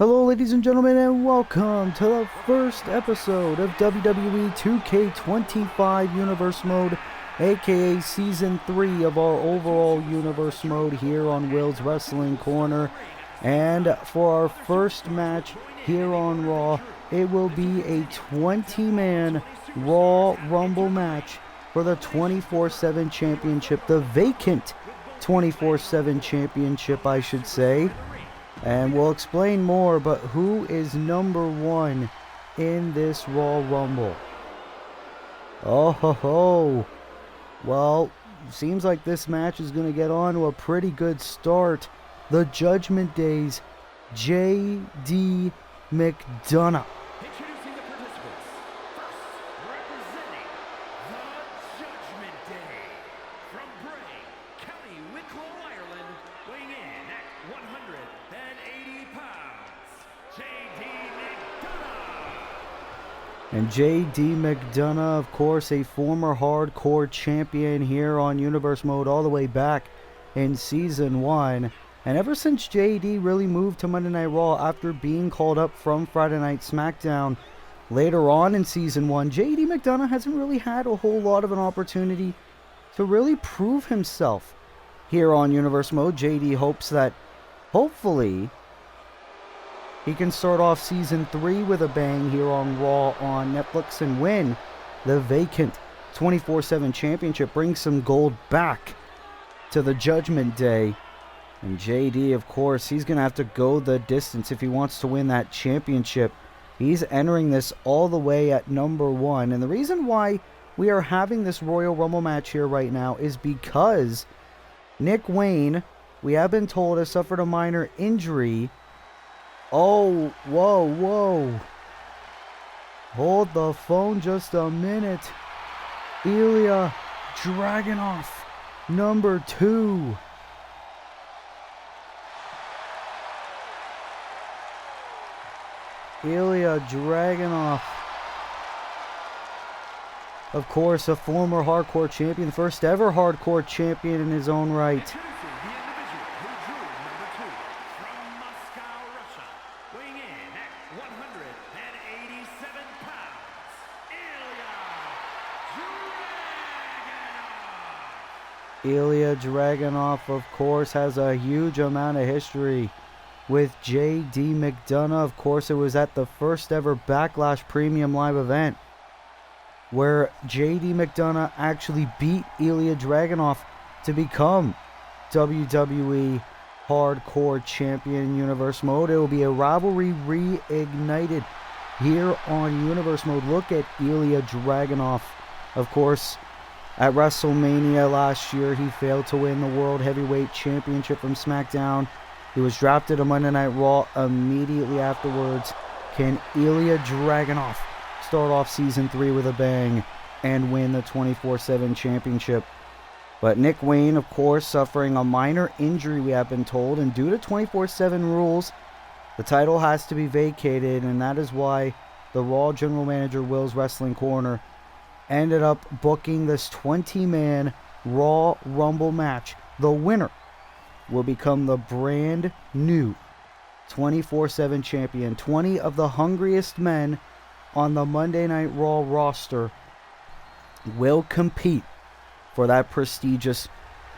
Hello ladies and gentlemen, and welcome to the first episode of WWE 2K25 Universe Mode, aka Season 3 of our overall Universe Mode here on Will's Wrestling Corner. And for our first match here on Raw, it will be a 20-man Raw Rumble match for the 24/7 Championship, the vacant 24/7 Championship I should say. And we'll explain more, but who is number one in this Raw Rumble? Oh ho ho. Well, seems like this match is going to get on to a pretty good start. The Judgment Day's J.D. McDonough. Introducing the participants. First, representing the Judgment Day. From Bray, County Wicklow, Ireland, weighing in at 180 pounds, J.D. McDonough. And J.D. McDonough, of course, a former hardcore champion here on Universe Mode all the way back in Season 1. And ever since J.D. really moved to Monday Night Raw after being called up from Friday Night SmackDown later on in Season 1, J.D. McDonough hasn't really had a whole lot of an opportunity to really prove himself here on Universe Mode. J.D. hopes that, hopefully, he can start off Season 3 with a bang here on Raw on Netflix and win the vacant 24/7 Championship, bring some gold back to the Judgment Day. And JD, of course, he's going to have to go the distance if he wants to win that championship. He's entering this all the way at number 1. And the reason why we are having this Royal Rumble match here right now is because Nick Wayne, we have been told, has suffered a minor injury. Oh, whoa. Hold the phone just a minute. Ilya Dragunov, number 2. Ilya Dragunov, of course, a former hardcore champion, the first ever hardcore champion in his own right. Introducing the individual who drew number 2 from Moscow, Russia, weighing in at 187 pounds, Ilya Ilya Dragunov. Dragunov, of course, has a huge amount of history with J.D. McDonough. Of course, it was at the first ever Backlash Premium Live event where J.D. McDonough actually beat Ilya Dragunov to become WWE Hardcore Champion in Universe Mode. It will be a rivalry reignited here on Universe Mode. Look at Ilya Dragunov. Of course, at WrestleMania last year, he failed to win the World Heavyweight Championship from SmackDown. He was drafted to Monday Night Raw immediately afterwards. Can Ilya Dragunov start off Season 3 with a bang and win the 24/7 Championship? But Nick Wayne, of course, suffering a minor injury, we have been told, and due to 24/7 rules, the title has to be vacated, and that is why the Raw General Manager, Will's Wrestling Corner, ended up booking this 20-man Raw Rumble match. The winner will become the brand new 24/7 champion. 20 of the hungriest men on the Monday Night Raw roster will compete for that prestigious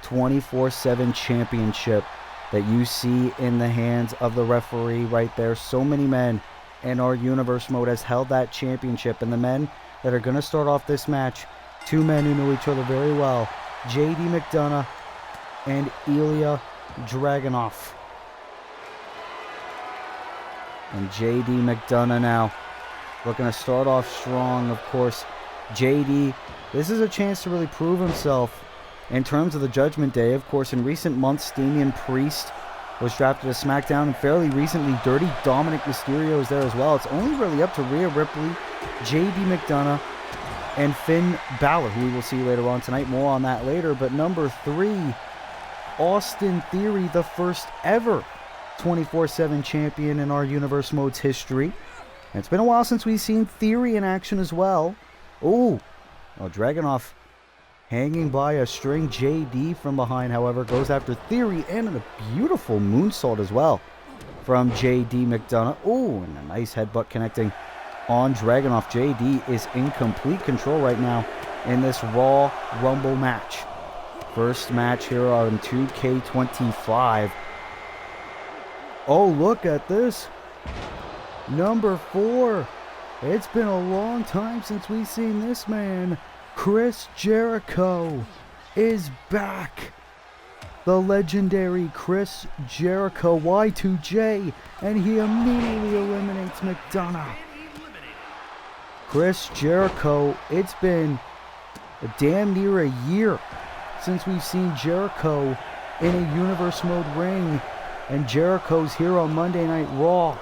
24/7 championship that you see in the hands of the referee right there. So many men in our Universe Mode has held that championship, and the men that are going to start off this match, two men who know each other very well, J.D. McDonough and Ilya Dragunov. And J.D. McDonough now looking to start off strong. Of course, J.D., this is a chance to really prove himself in terms of the Judgment Day. Of course, in recent months, Damian Priest was drafted to SmackDown, and fairly recently, Dirty Dominic Mysterio is there as well. It's only really up to Rhea Ripley, J.D. McDonough, and Finn Balor, who we will see later on tonight. More on that later. But number 3, Austin Theory, the first ever 24/7 champion in our Universe Mode's history. And it's been a while since we've seen Theory in action as well. Oh, Dragunov hanging by a string. JD from behind, however, goes after Theory, and a beautiful moonsault as well from JD McDonough. Oh, and a nice headbutt connecting on Dragunov. JD is in complete control right now in this Raw Rumble match. First match here on 2K25. Oh, look at this. Number 4. It's been a long time since we've seen this man. Chris Jericho is back. The legendary Chris Jericho, Y2J, and he immediately eliminates McDonough. Chris Jericho, it's been a damn near a year since we've seen Jericho in a Universe Mode ring, and Jericho's here on Monday Night Raw,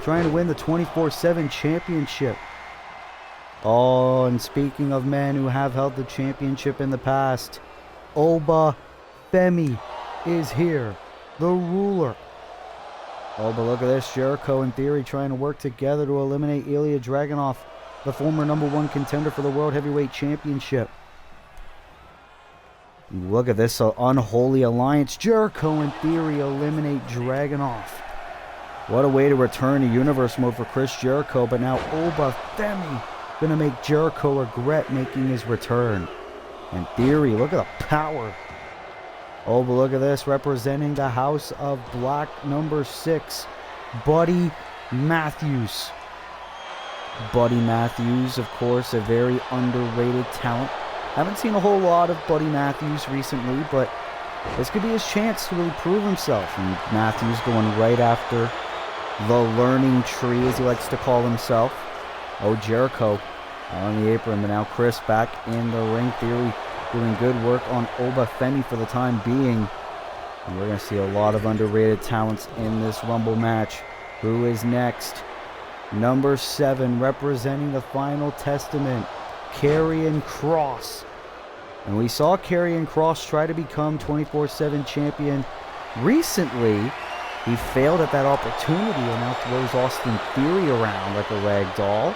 trying to win the 24/7 championship. Oh, and speaking of men who have held the championship in the past, Oba Femi is here, the ruler. Oh, but look at this, Jericho in theory trying to work together to eliminate Ilya Dragunov, the former #1 contender for the World Heavyweight Championship. Look at this unholy alliance. Jericho in theory eliminate Dragunov. What a way to return to Universe Mode for Chris Jericho, but now Oba Femi gonna make Jericho regret making his return. In theory, look at the power. Oh, but look at this, representing the House of Black #6, Buddy Matthews. Buddy Matthews, of course, a very underrated talent. Haven't seen a whole lot of Buddy Matthews recently, but this could be his chance to really prove himself. And Matthews going right after the learning tree, as he likes to call himself. Oh, Jericho on the apron, but now Chris back in the ring. Theory doing good work on Oba Femi for the time being. And we're going to see a lot of underrated talents in this Rumble match. Who is next? Number 7, representing the Final Testament, Karrion Kross. And we saw Karrion Kross try to become 24/7 champion recently. He failed at that opportunity and now throws Austin Theory around like a rag doll.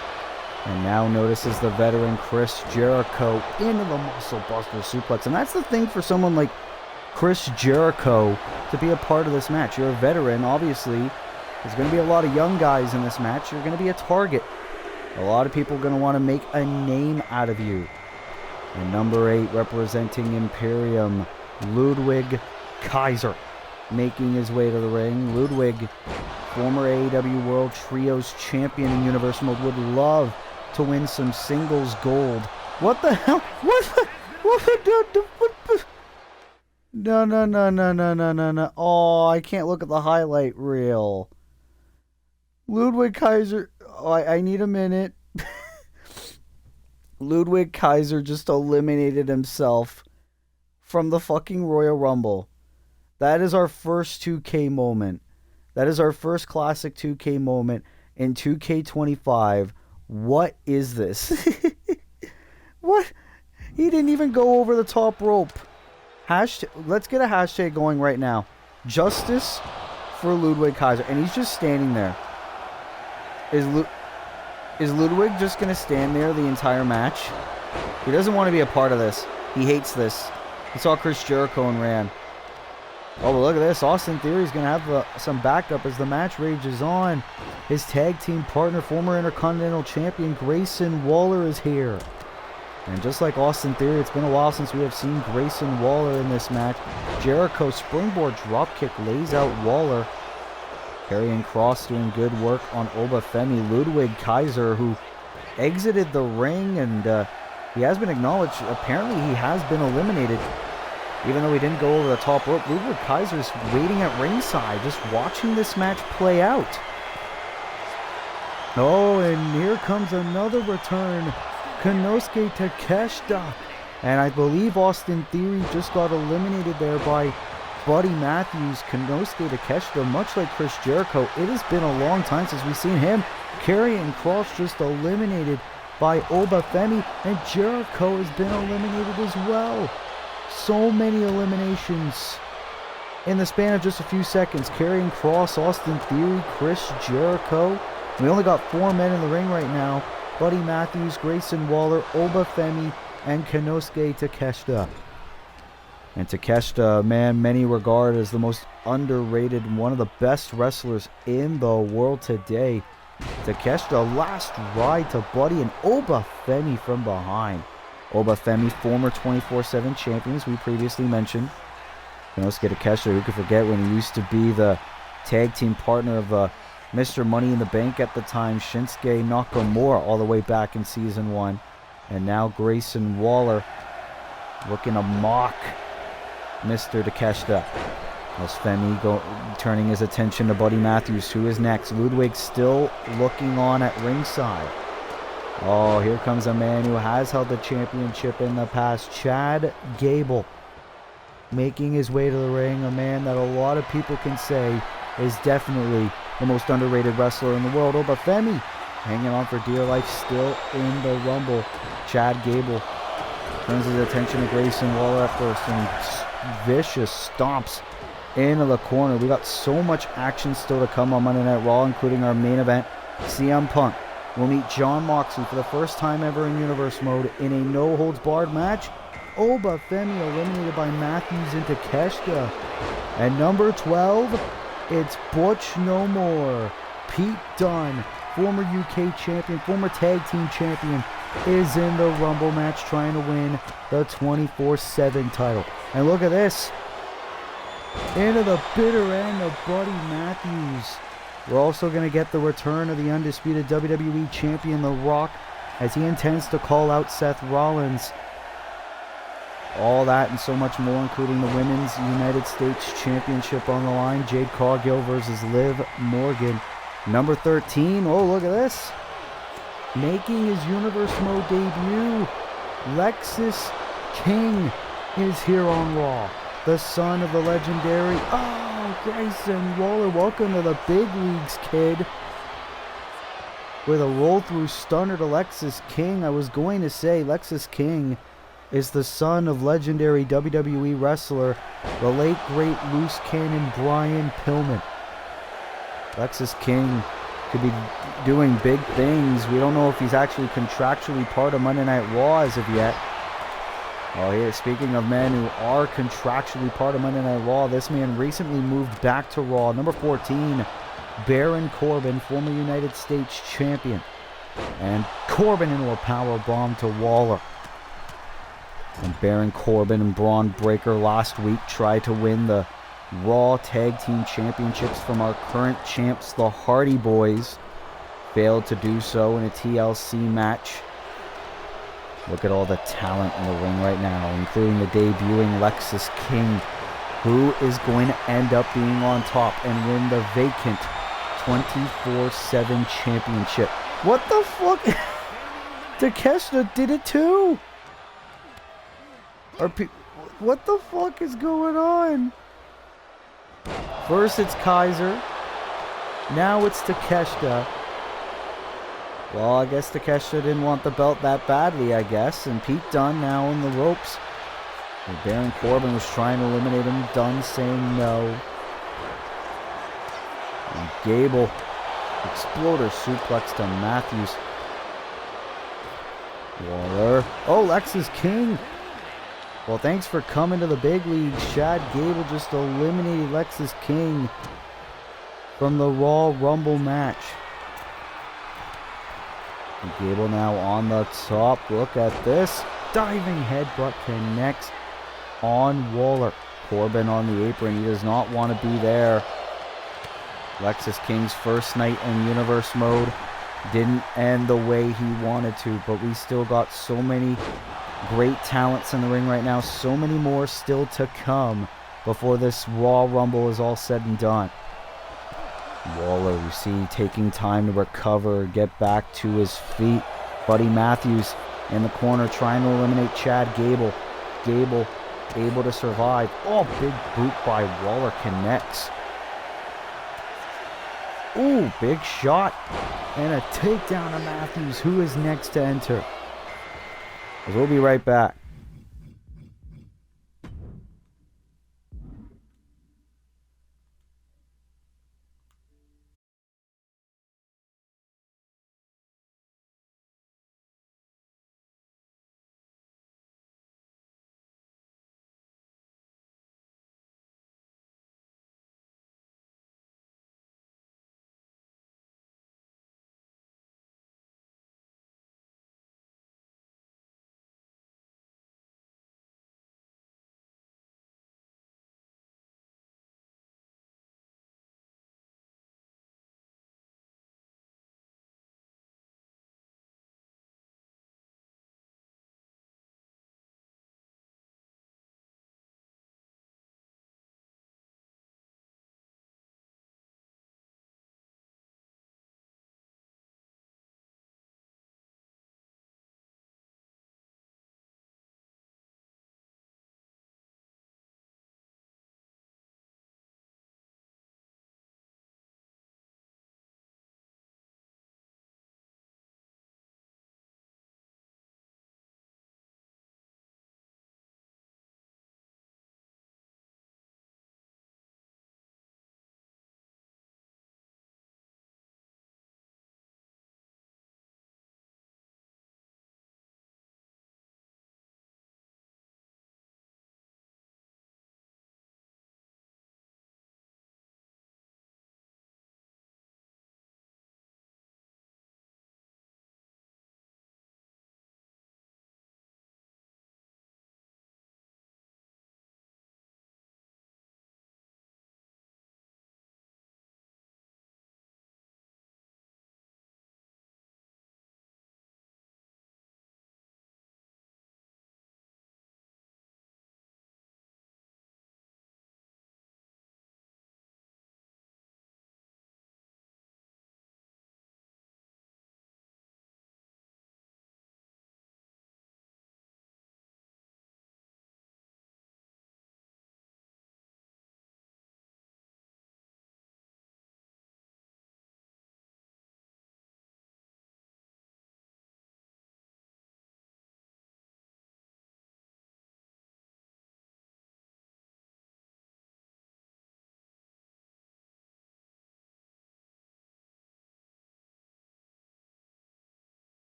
And now notices the veteran Chris Jericho into the muscle buster suplex. And that's the thing for someone like Chris Jericho to be a part of this match. You're a veteran, obviously. There's going to be a lot of young guys in this match. You're going to be a target. A lot of people are going to want to make a name out of you. And number 8, representing Imperium, Ludwig Kaiser, making his way to the ring. Ludwig, former AEW World Trios champion in Universe Mode, would love to win some singles gold. What the hell? What? No. Oh, I can't look at the highlight reel. Ludwig Kaiser. Oh, I need a minute. Ludwig Kaiser just eliminated himself from the fucking Royal Rumble. That is our first 2K moment. That is our first classic 2K moment in 2K25. What is this? What? He didn't even go over the top rope. Let's get a hashtag going right now. Justice for Ludwig Kaiser. And he's just standing there. Is Ludwig just going to stand there the entire match? He doesn't want to be a part of this. He hates this. He saw Chris Jericho and ran. Oh, but look at this. Austin Theory is going to have some backup as the match rages on. His tag team partner, former Intercontinental Champion Grayson Waller, is here. And just like Austin Theory, it's been a while since we have seen Grayson Waller in this match. Jericho springboard dropkick lays out Waller. Karrion Kross doing good work on Oba Femi. Ludwig Kaiser, who exited the ring, and he has been acknowledged. Apparently he has been eliminated. Even though he didn't go over the top rope, Ludwig Kaiser's waiting at ringside, just watching this match play out. Oh, and here comes another return. Konosuke Takeshita. And I believe Austin Theory just got eliminated there by Buddy Matthews. Konosuke Takeshita, much like Chris Jericho, it has been a long time since we've seen him. Karrion Kross just eliminated by Oba Femi, and Jericho has been eliminated as well. So many eliminations in the span of just a few seconds. Karrion Kross, Austin Theory, Chris Jericho. We only got 4 men in the ring right now. Buddy Matthews, Grayson Waller, Oba Femi, and Konosuke Takeshita. And Takeshita, man, many regard as the most underrated, one of the best wrestlers in the world today. Takeshita, last ride to Buddy, and Obafemi from behind. Obafemi, former 24/7 champion, as we previously mentioned. Konosuke Takeshita, who could forget when he used to be the tag team partner of Mr. Money in the Bank at the time, Shinsuke Nakamura, all the way back in Season 1. And now Grayson Waller looking to mock Mr. Takeshita. As Femi turning his attention to Buddy Matthews. Who is next? Ludwig still looking on at ringside. Oh, here comes a man who has held the championship in the past. Chad Gable making his way to the ring. A man that a lot of people can say is definitely the most underrated wrestler in the world. Obafemi hanging on for dear life, still in the Rumble. Chad Gable turns his attention to Grayson Waller after some vicious stomps into the corner. We got so much action still to come on Monday Night Raw, including our main event. CM Punk will meet Jon Moxley for the first time ever in Universe Mode in a no-holds-barred match. Obafemi eliminated by Matthews and Takeshita. And number 12, it's Butch No More. Pete Dunne, former UK champion, former tag team champion, is in the Rumble match trying to win the 24/7 title. And look at this. Into the bitter end of Buddy Matthews. We're also going to get the return of the undisputed WWE champion, The Rock, as he intends to call out Seth Rollins. All that and so much more, including the Women's United States Championship on the line. Jade Cargill versus Liv Morgan. Number 13, oh look at this. Making his Universe Mode debut, Lexis King is here on Raw. The son of the legendary, Grayson Waller. Welcome to the big leagues, kid. With a roll-through stunner to Lexis King. I was going to say Lexis King is the son of legendary WWE wrestler, the late great loose cannon Brian Pillman. Lexis King could be doing big things. We don't know if he's actually contractually part of Monday Night Raw as of yet. Oh, here, speaking of men who are contractually part of Monday Night Raw, this man recently moved back to Raw. Number 14, Baron Corbin, former United States champion. And Corbin into a power bomb to Waller. And Baron Corbin and Braun Breaker last week tried to win the Raw Tag Team Championships from our current champs, the Hardy Boys. Failed to do so in a TLC match. Look at all the talent in the ring right now, including the debuting Lexis King, who is going to end up being on top and win the vacant 24/7 championship. What the fuck? Takeshita did it too. What the fuck is going on? First it's Kaiser. Now it's Takeshita. Well, I guess Takeshita didn't want the belt that badly, I guess. And Pete Dunne now in the ropes. And Baron Corbin was trying to eliminate him. Dunne saying no. And Gable. Exploder suplex to Matthews. Waller. Oh, Lexis King. Well, thanks for coming to the big leagues. Chad Gable just eliminated Lexis King from the Raw Rumble match. And Gable now on the top. Look at this. Diving headbutt connects on Waller. Corbin on the apron. He does not want to be there. Lexis King's first night in Universe Mode didn't end the way he wanted to, but we still got so many great talents in the ring right now. So many more still to come before this Raw Rumble is all said and done. Waller, you see, taking time to recover, get back to his feet. Buddy Matthews in the corner trying to eliminate Chad Gable. Gable able to survive. Oh, big boot by Waller connects. Ooh, big shot. And a takedown of Matthews, who is next to enter. We'll be right back.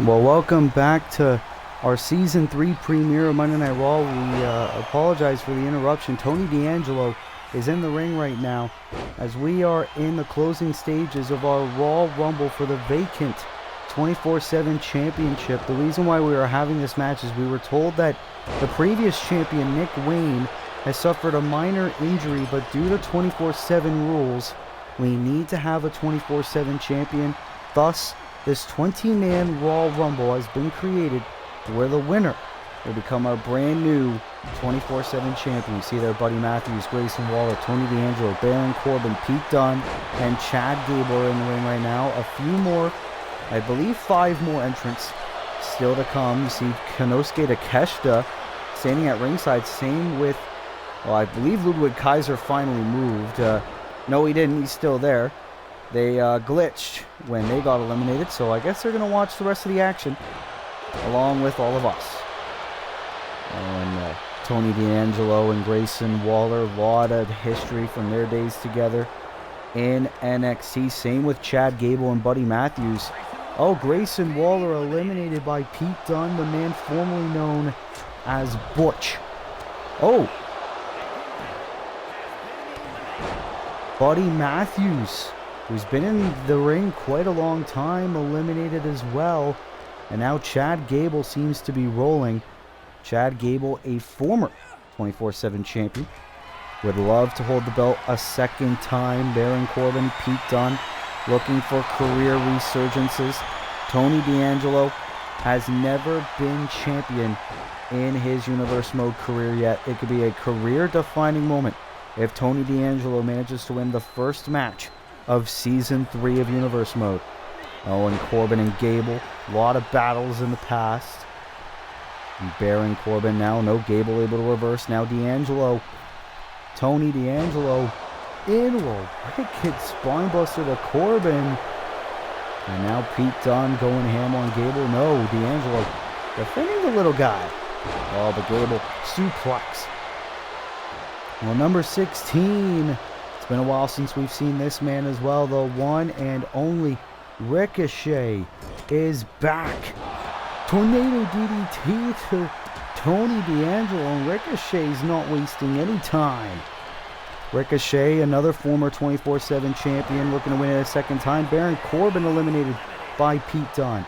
Well, welcome back to our Season 3 premiere of Monday Night Raw. We apologize for the interruption. Tony D'Angelo is in the ring right now as we are in the closing stages of our Raw Rumble for the vacant 24/7 championship. The reason why we are having this match is we were told that the previous champion, Nick Wayne, has suffered a minor injury, but due to 24/7 rules, we need to have a 24/7 champion. Thus, this 20-man Raw Rumble has been created where the winner will become our brand new 24/7 champion. You see there Buddy Matthews, Grayson Waller, Tony D'Angelo, Baron Corbin, Pete Dunne, and Chad Gable are in the ring right now. A few more, I believe 5 more entrants still to come. You see Konosuke Takeshita standing at ringside. Same with, well, I believe Ludwig Kaiser finally moved. No, he didn't. He's still there. They glitched when they got eliminated, so I guess they're going to watch the rest of the action along with all of us. And Tony D'Angelo and Grayson Waller, a lot of history from their days together in NXT. Same with Chad Gable and Buddy Matthews. Oh, Grayson Waller eliminated by Pete Dunne, the man formerly known as Butch. Oh, Buddy Matthews, who's been in the ring quite a long time, eliminated as well. And now Chad Gable seems to be rolling. Chad Gable, a former 24/7 champion, would love to hold the belt a second time. Baron Corbin, Pete Dunne, looking for career resurgences. Tony D'Angelo has never been champion in his Universe Mode career yet. It could be a career-defining moment if Tony D'Angelo manages to win the first match of Season 3 of Universe Mode. Oh, and Corbin and Gable, a lot of battles in the past. And Baron Corbin now, no Gable able to reverse. Now D'Angelo, Tony D'Angelo, in a wicked spinebuster to Corbin. And now Pete Dunne going ham on Gable. No, D'Angelo defending the little guy. Oh, but Gable, suplex. Well, number 16. It's been a while since we've seen this man as well. The one and only Ricochet is back. Tornado DDT to Tony D'Angelo, and Ricochet's not wasting any time. Ricochet, another former 24/7 champion, looking to win it a second time. Baron Corbin eliminated by Pete Dunne.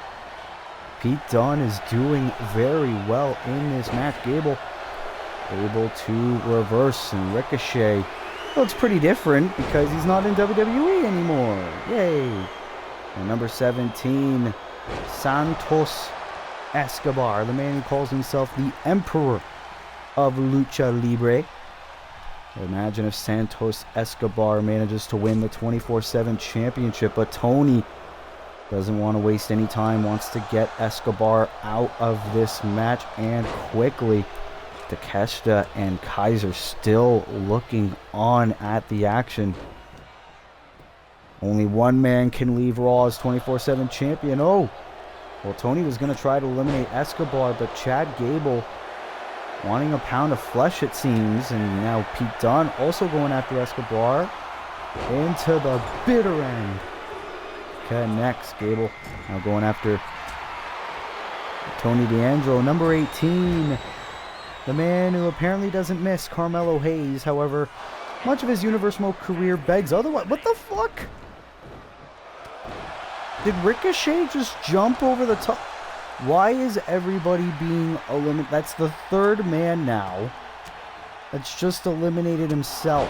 Pete Dunne is doing very well in this match. Gable able to reverse, and Ricochet looks pretty different because he's not in WWE anymore. Yay! And number 17, Santos Escobar, the man who calls himself the Emperor of Lucha Libre. Imagine if Santos Escobar manages to win the 24/7 championship, but Tony doesn't want to waste any time, wants to get Escobar out of this match and quickly. Takeshita and Kaiser still looking on at the action. Only one man can leave Raw as 24/7 champion. Oh, well, Tony was going to try to eliminate Escobar, but Chad Gable wanting a pound of flesh, it seems. And now Pete Dunne also going after Escobar into the bitter end. Connects. Gable now going after Tony D'Angelo. Number 18. The man who apparently doesn't miss, Carmelo Hayes. However, much of his Universe Mode career begs otherwise. What the fuck? Did Ricochet just jump over the top? Why is everybody being eliminated? That's the third man now that's just eliminated himself.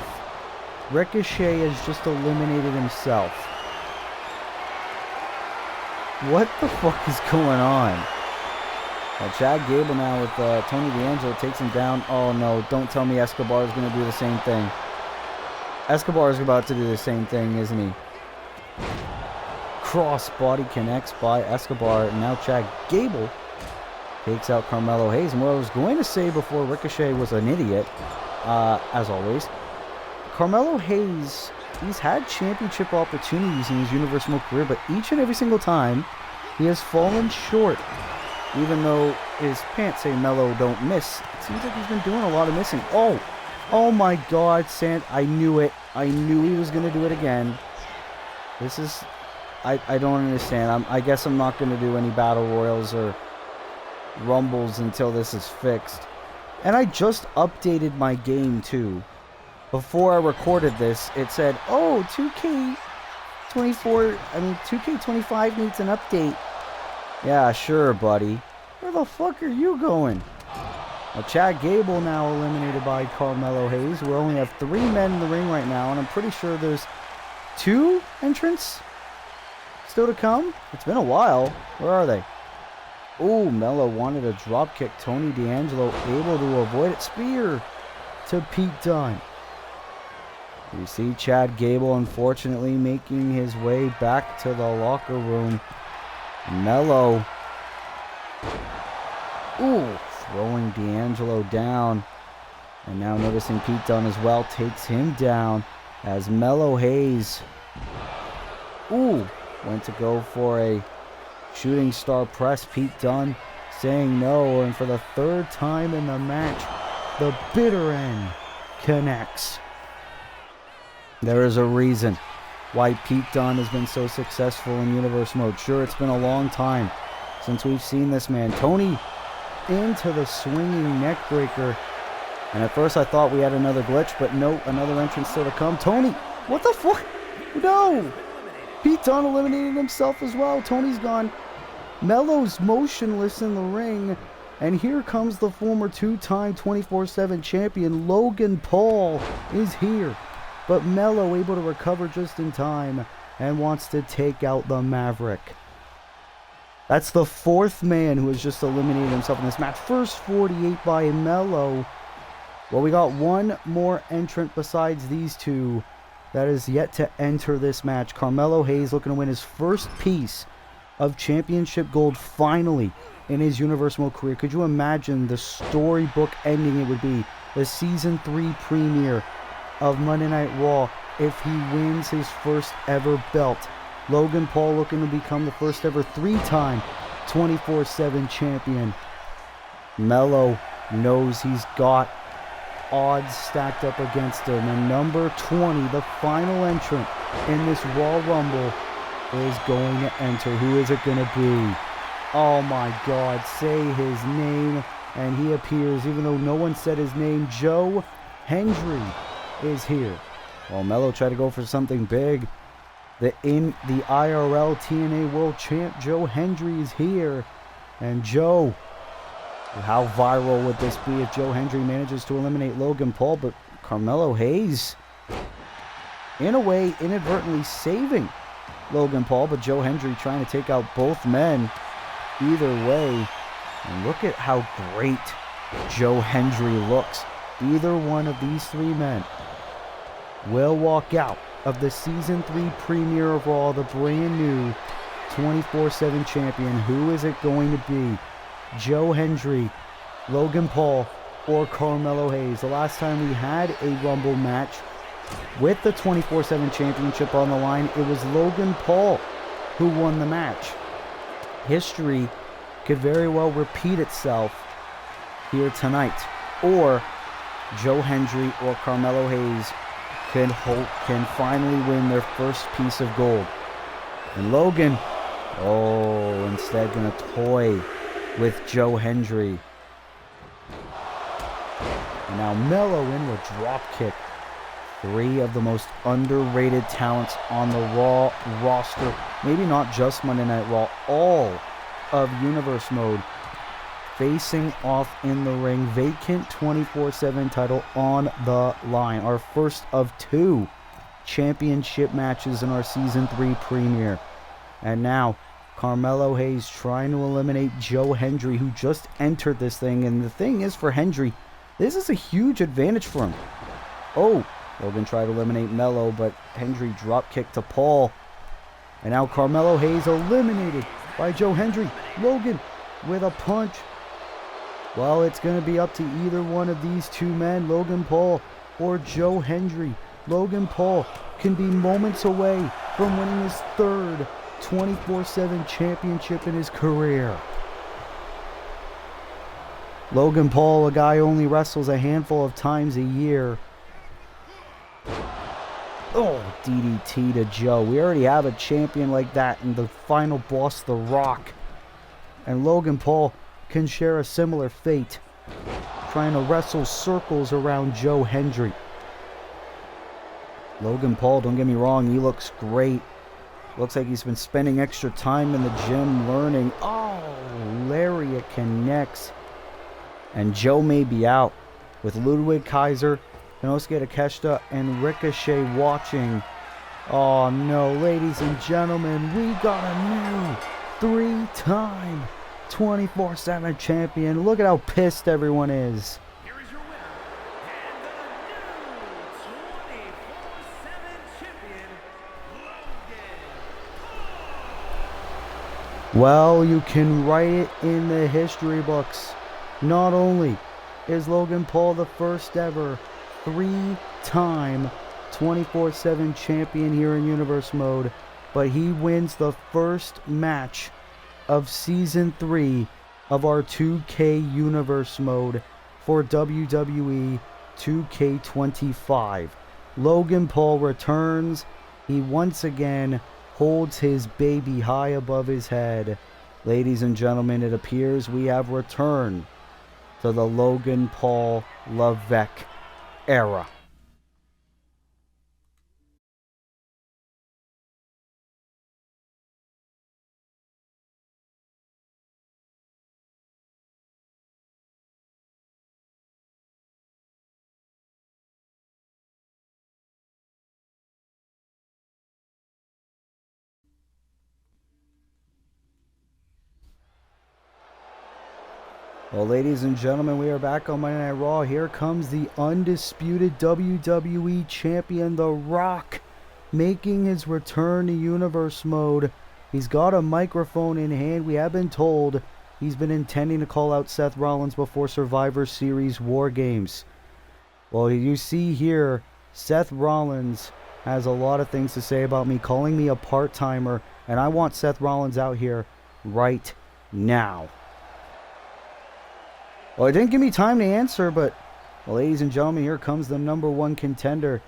Ricochet has just eliminated himself. What the fuck is going on? Well, Chad Gable now with Tony D'Angelo takes him down. Oh no, don't tell me Escobar is going to do the same thing. Escobar is about to do the same thing, isn't he? Cross body connects by Escobar. And now Chad Gable takes out Carmelo Hayes. And what I was going to say before, Ricochet was an idiot, as always. Carmelo Hayes, he's had championship opportunities in his Universe Mode career, but each and every single time, he has fallen short. Even though his pants say Mello don't miss, it seems like he's been doing a lot of missing. Oh my God, I knew it. I knew he was going to do it again. This is I don't understand. I guess I'm not going to do any battle royals or rumbles until this is fixed. And I just updated my game too. Before I recorded this, it said, oh, 2K25 needs an update. Yeah, sure, buddy. Where the fuck are you going? Well, Chad Gable now eliminated by Carmelo Hayes. We only have 3 men in the ring right now, and I'm pretty sure there's 2 entrants still to come. It's been a while. Where are they? Ooh, Melo wanted a drop kick. Tony D'Angelo able to avoid it. Spear to Pete Dunne. You see Chad Gable unfortunately making his way back to the locker room. Melo. Ooh, throwing D'Angelo down. And now noticing Pete Dunne as well takes him down as Melo Hayes. Ooh, went to go for a shooting star press. Pete Dunne saying no, and for the 3rd time in the match, the bitter end connects. There is a reason why Pete Dunne has been so successful in Universe Mode. Sure, it's been a long time since we've seen this man. Tony into the swinging neck breaker. And at first I thought we had another glitch, but no, another entrance still to come. Tony, what the fuck? No! Pete Dunne eliminated himself as well. Tony's gone. Melo's motionless in the ring. And here comes the former 2-time 24/7 champion, Logan Paul, is here. But Melo able to recover just in time and wants to take out the Maverick. That's the 4th man who has just eliminated himself in this match. First 48 by Melo. Well, we got 1 more entrant besides these 2 that is yet to enter this match. Carmelo Hayes looking to win his first piece of championship gold finally in his Universe Mode career. Could you imagine the storybook ending it would be? The Season 3 premiere of Monday Night Raw if he wins his first ever belt. Logan Paul looking to become the first ever 3-time 24/7 champion. Melo knows he's got odds stacked up against him. And number 20, the final entrant in this Raw Rumble, is going to enter. Who is it going to be? Oh my God, say his name and he appears, even though no one said his name. Joe Hendry is here. Well, Melo tried to go for something big. The IRL TNA World Champ Joe Hendry is here. And Joe, how viral would this be if Joe Hendry manages to eliminate Logan Paul? But Carmelo Hayes, in a way, inadvertently saving Logan Paul, but Joe Hendry trying to take out both men either way. And look at how great Joe Hendry looks. Either one of these 3 men will walk out of the Season 3 premiere of Raw, the brand new 24/7 champion. Who is it going to be? Joe Hendry, Logan Paul, or Carmelo Hayes? The last time we had a Rumble match with the 24/7 championship on the line, it was Logan Paul who won the match. History could very well repeat itself here tonight, or Joe Hendry or Carmelo Hayes can finally win their first piece of gold. And Logan, instead gonna toy with Joe Hendry. And now Melo in with drop kick. 3 of the most underrated talents on the Raw roster. Maybe not just Monday Night Raw, all of Universe Mode facing off in the ring. Vacant 24/7 title on the line. Our first of 2 championship matches in our Season 3 premiere. And now Carmelo Hayes trying to eliminate Joe Hendry, who just entered this thing. And the thing is, for Hendry, this is a huge advantage for him. Logan tried to eliminate Melo, but Hendry drop kicked to Paul. And now Carmelo Hayes eliminated by Joe Hendry. Logan with a punch. Well, it's going to be up to either one of these 2 men, Logan Paul or Joe Hendry. Logan Paul can be moments away from winning his 3rd 24/7 championship in his career. Logan Paul, a guy who only wrestles a handful of times a year. Oh, DDT to Joe. We already have a champion like that in the final boss, The Rock. And Logan Paul can share a similar fate, trying to wrestle circles around Joe Hendry. Logan Paul, don't get me wrong, he looks great. Looks like he's been spending extra time in the gym learning. Oh, lariat connects. And Joe may be out with Ludwig Kaiser, Konosuke Takeshita, and Ricochet watching. Oh no, ladies and gentlemen, we got a new 3-time 24/7 champion. Look at how pissed everyone is. Here is your winner, and the new 24/7 champion, Logan Paul. Well, you can write it in the history books. Not only is Logan Paul the first ever 3-time 24/7 champion here in Universe Mode, but he wins the first match of Season 3 of our 2K Universe Mode for WWE 2K25. Logan Paul returns. He once again holds his baby high above his head. Ladies and gentlemen, it appears we have returned to the Logan Paul Levesque era. Well, ladies and gentlemen, we are back on Monday Night Raw. Here comes the undisputed WWE Champion, The Rock, making his return to Universe Mode. He's got a microphone in hand. We have been told he's been intending to call out Seth Rollins before Survivor Series War Games. Well, you see here, Seth Rollins has a lot of things to say about me, calling me a part-timer, and I want Seth Rollins out here right now. Well, it didn't give me time to answer, but, well, ladies and gentlemen, here comes the #1 contender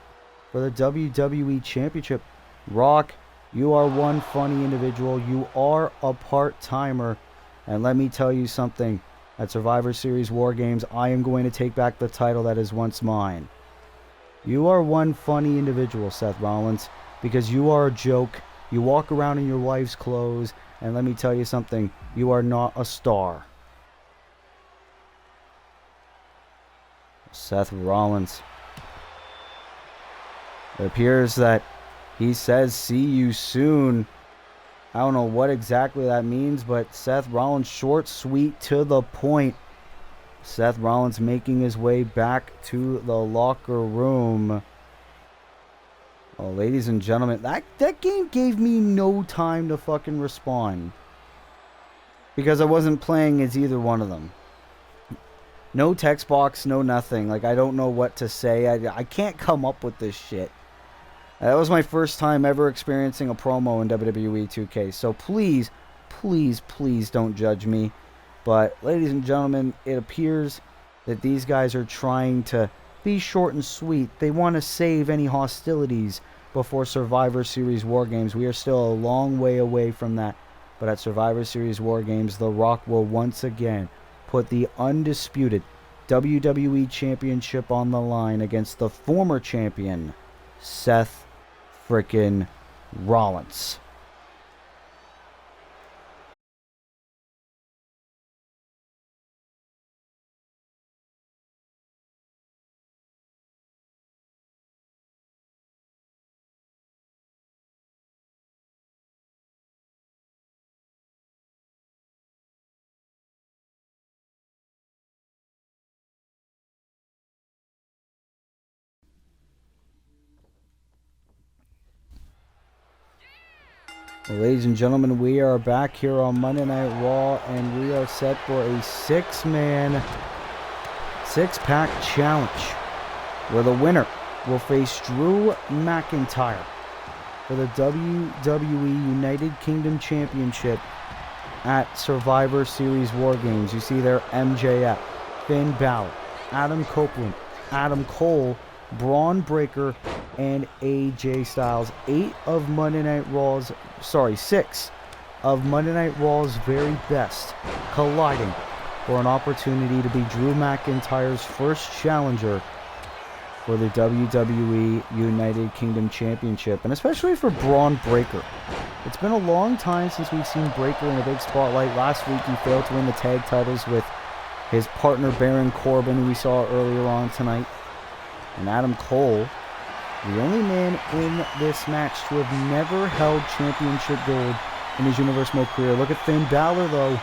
for the WWE Championship. Rock, you are one funny individual. You are a part-timer. And let me tell you something. At Survivor Series War Games, I am going to take back the title that is once mine. You are one funny individual, Seth Rollins, because you are a joke. You walk around in your wife's clothes, and let me tell you something. You are not a star. Seth Rollins. It appears that he says, "See you soon." I don't know what exactly that means, but Seth Rollins, short, sweet, to the point. Seth Rollins making his way back to the locker room. Oh, ladies and gentlemen, that game gave me no time to fucking respond, because I wasn't playing as either one of them. No text box, no nothing. Like, I don't know what to say. I can't come up with this shit. That was my first time ever experiencing a promo in WWE 2K. So please, please, please don't judge me. But, ladies and gentlemen, it appears that these guys are trying to be short and sweet. They want to save any hostilities before Survivor Series War Games. We are still a long way away from that. But at Survivor Series War Games, The Rock will once again put the undisputed WWE Championship on the line against the former champion, Seth frickin' Rollins. Well, ladies and gentlemen, we are back here on Monday Night Raw, and we are set for a six-pack challenge, where the winner will face Drew McIntyre for the WWE United Kingdom Championship at Survivor Series War Games. You see there MJF, Finn Balor, Adam Copeland, Adam Cole, Braun Breaker, and AJ Styles. 6 of Monday Night Raw's very best colliding for an opportunity to be Drew McIntyre's first challenger for the WWE United Kingdom Championship, and especially for Braun Breaker. It's been a long time since we've seen Breaker in a big spotlight. Last week he failed to win the tag titles with his partner Baron Corbin, who we saw earlier on tonight. And Adam Cole, the only man in this match to have never held championship gold in his Universal career. Look at Finn Balor, though.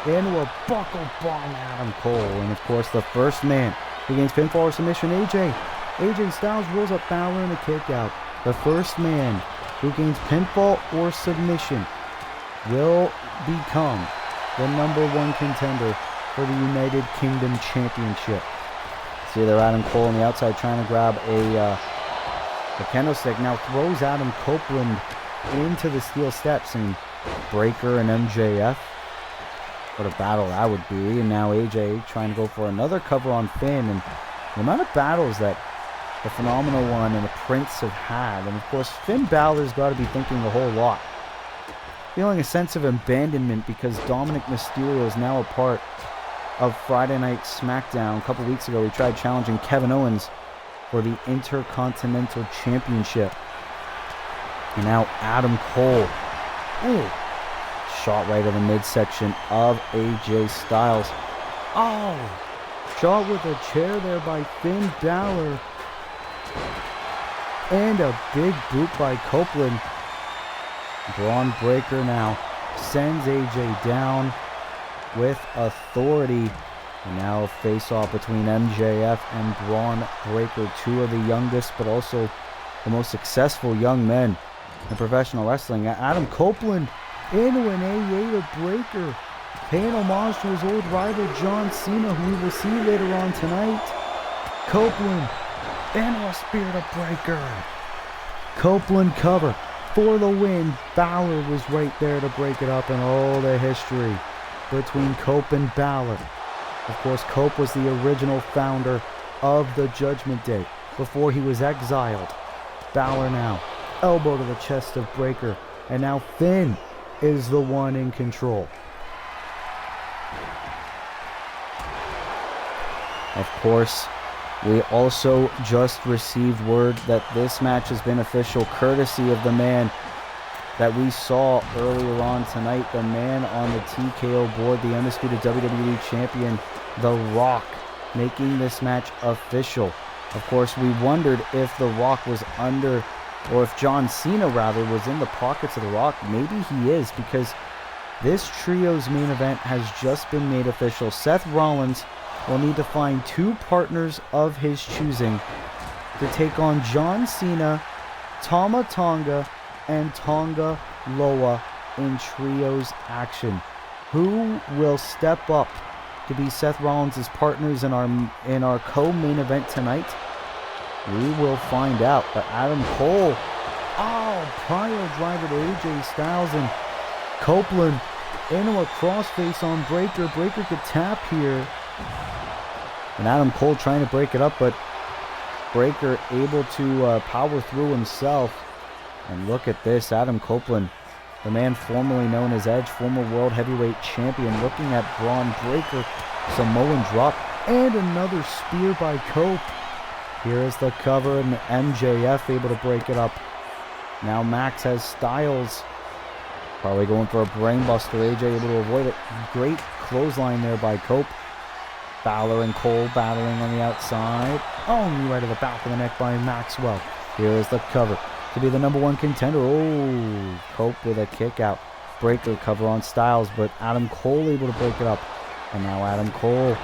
Into a buckle bomb, Adam Cole. And of course, the first man who gains pinfall or submission, AJ Styles rolls up Balor in a kick out. The first man who gains pinfall or submission will become the #1 contender for the United Kingdom Championship. See there, Adam Cole on the outside trying to grab a kendo stick. Now throws Adam Copeland into the steel steps, and Breaker and MJF. What a battle that would be. And now AJ trying to go for another cover on Finn. And the amount of battles that the Phenomenal One and the Prince have had. And of course, Finn Balor's got to be thinking a whole lot. Feeling a sense of abandonment because Dominic Mysterio is now a part of Friday Night SmackDown. A couple weeks ago, he tried challenging Kevin Owens for the Intercontinental Championship. And now Adam Cole. Ooh. Shot right in the midsection of AJ Styles. Oh! Shot with a chair there by Finn Balor. And a big boot by Copeland. Braun Breaker now sends AJ down with authority. And now a face-off between MJF and Braun Breaker, two of the youngest but also the most successful young men in professional wrestling. Adam Copeland into an AA to Breaker, paying homage to his old rival John Cena, who we will see later on tonight. Copeland into a spear to Breaker. Copeland cover for the win. Balor was right there to break it up, and all the history between Cope and Balor. Of course, Cope was the original founder of the Judgment Day before he was exiled. Balor now, elbow to the chest of Breaker, and now Finn is the one in control. Of course, we also just received word that this match has been official, courtesy of the man that we saw earlier on tonight, the man on the TKO board, the undisputed WWE Champion, The Rock, making this match official. Of course, we wondered if The Rock was under, or if John Cena rather was in the pockets of The Rock. Maybe he is, because this trio's main event has just been made official. Seth Rollins will need to find 2 partners of his choosing to take on John Cena, Tama Tonga, and Tonga Loa in trios action. Who will step up to be Seth Rollins' partners in our co-main event tonight? We will find out. But Adam Cole, pile driver to AJ Styles, and Copeland into a crossface on Breaker. Breaker could tap here. And Adam Cole trying to break it up, but Breaker able to power through himself. And look at this, Adam Copeland, the man formerly known as Edge, former World Heavyweight Champion, looking at Braun Breaker. Samoan drop, and another spear by Cope. Here is the cover, and MJF able to break it up. Now Max has Styles. Probably going for a brainbuster. AJ able to avoid it. Great clothesline there by Cope. Balor and Cole battling on the outside. Oh, knee right to the back of the neck by Maxwell. Here is the cover to be the #1 contender. Oh, Cope with a kick out. Breaker cover on Styles, but Adam Cole able to break it up. And now Adam Cole.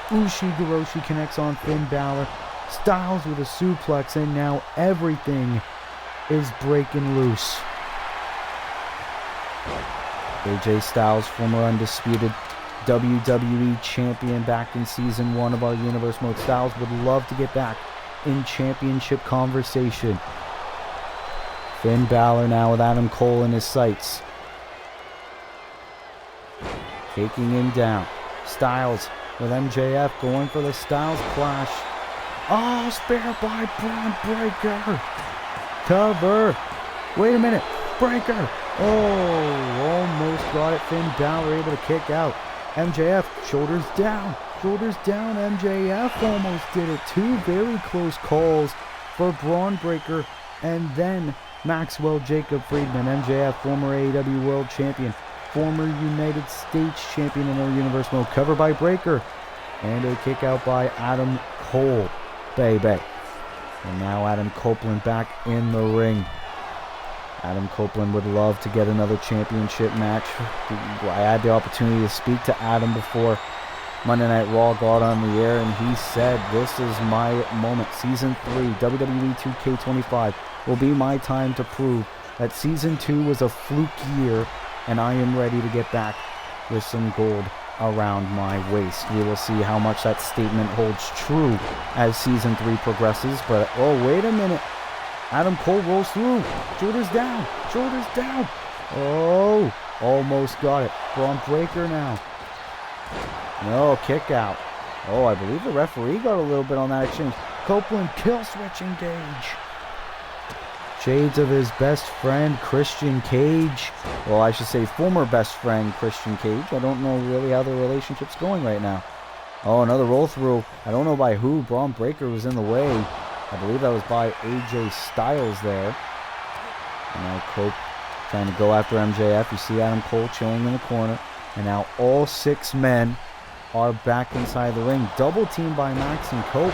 Ushi-Guroshi connects on Finn Balor. Styles with a suplex, and now everything is breaking loose. AJ Styles, former undisputed WWE Champion back in Season 1 of our Universe Mode. Styles would love to get back in championship conversation. Finn Balor now with Adam Cole in his sights. Taking him down. Styles with MJF going for the Styles clash. Oh, spare by Braun Breaker. Cover. Wait a minute. Breaker. Oh, almost got it. Finn Balor able to kick out. MJF, shoulders down. Shoulders down. MJF almost did it. Two very close calls for Braun Breaker. And then Maxwell Jacob Friedman, MJF, former AEW World Champion, former United States Champion in our Universe mode. Cover by Breaker. And a kick out by Adam Cole. Baby. And now Adam Copeland back in the ring. Adam Copeland would love to get another championship match. I had the opportunity to speak to Adam before Monday Night Raw got on the air, and he said, "This is my moment. Season 3, WWE 2K25, will be my time to prove that Season 2 was a fluke year, and I am ready to get back with some gold around my waist." We will see how much that statement holds true as Season 3 progresses, but oh, wait a minute. Adam Cole rolls through. Shoulders down. Shoulders down. Oh, almost got it. Braun Breaker now. No, kick out. Oh, I believe the referee got a little bit on that exchange. Copeland kill switch engage. Shades of his best friend, Christian Cage. Well, I should say former best friend, Christian Cage. I don't know really how the relationship's going right now. Oh, another roll through. I don't know by who. Braun Breaker was in the way. I believe that was by AJ Styles there. And now Cope trying to go after MJF. You see Adam Cole chilling in the corner. And now all 6 men are back inside the ring. Double team by Max and Cope.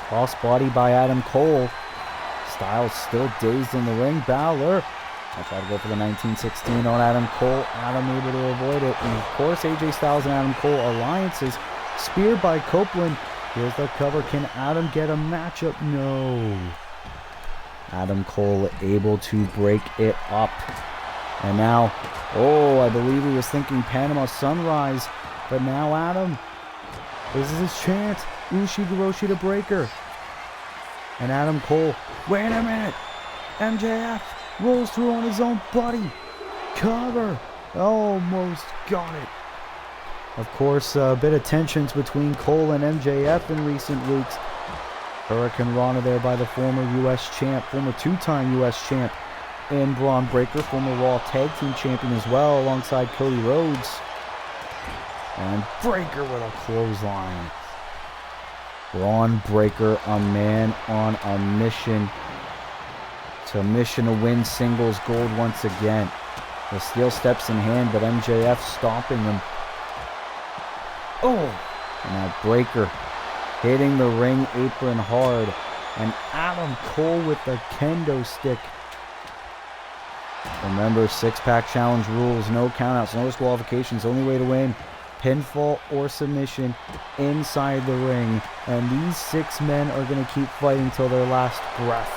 Cross body by Adam Cole. Styles still dazed in the ring. Balor. I try to go for the 1916 on Adam Cole. Adam able to avoid it. And of course AJ Styles and Adam Cole alliances. Speared by Copeland. Here's the cover. Can Adam get a matchup? No. Adam Cole able to break it up. And now, oh, I believe he was thinking Panama Sunrise. But now Adam, this is his chance. Ushigoroshi to Breaker. And Adam Cole, wait a minute. MJF rolls through on his own buddy. Cover. Almost got it. Of course, a bit of tensions between Cole and MJF in recent weeks. Hurricane Rana there by the former U.S. champ, former 2-time U.S. champ in Braun Breaker, former Raw Tag Team Champion as well, alongside Cody Rhodes. And Breaker with a clothesline. Braun Breaker, a man on a mission. To win singles gold once again. The steel steps in hand, but MJF stopping him. Oh, and now Breaker hitting the ring apron hard. And Adam Cole with the kendo stick. Remember, 6-pack challenge rules. No countouts, no disqualifications. Only way to win. Pinfall or submission inside the ring. And these 6 men are going to keep fighting till their last breath.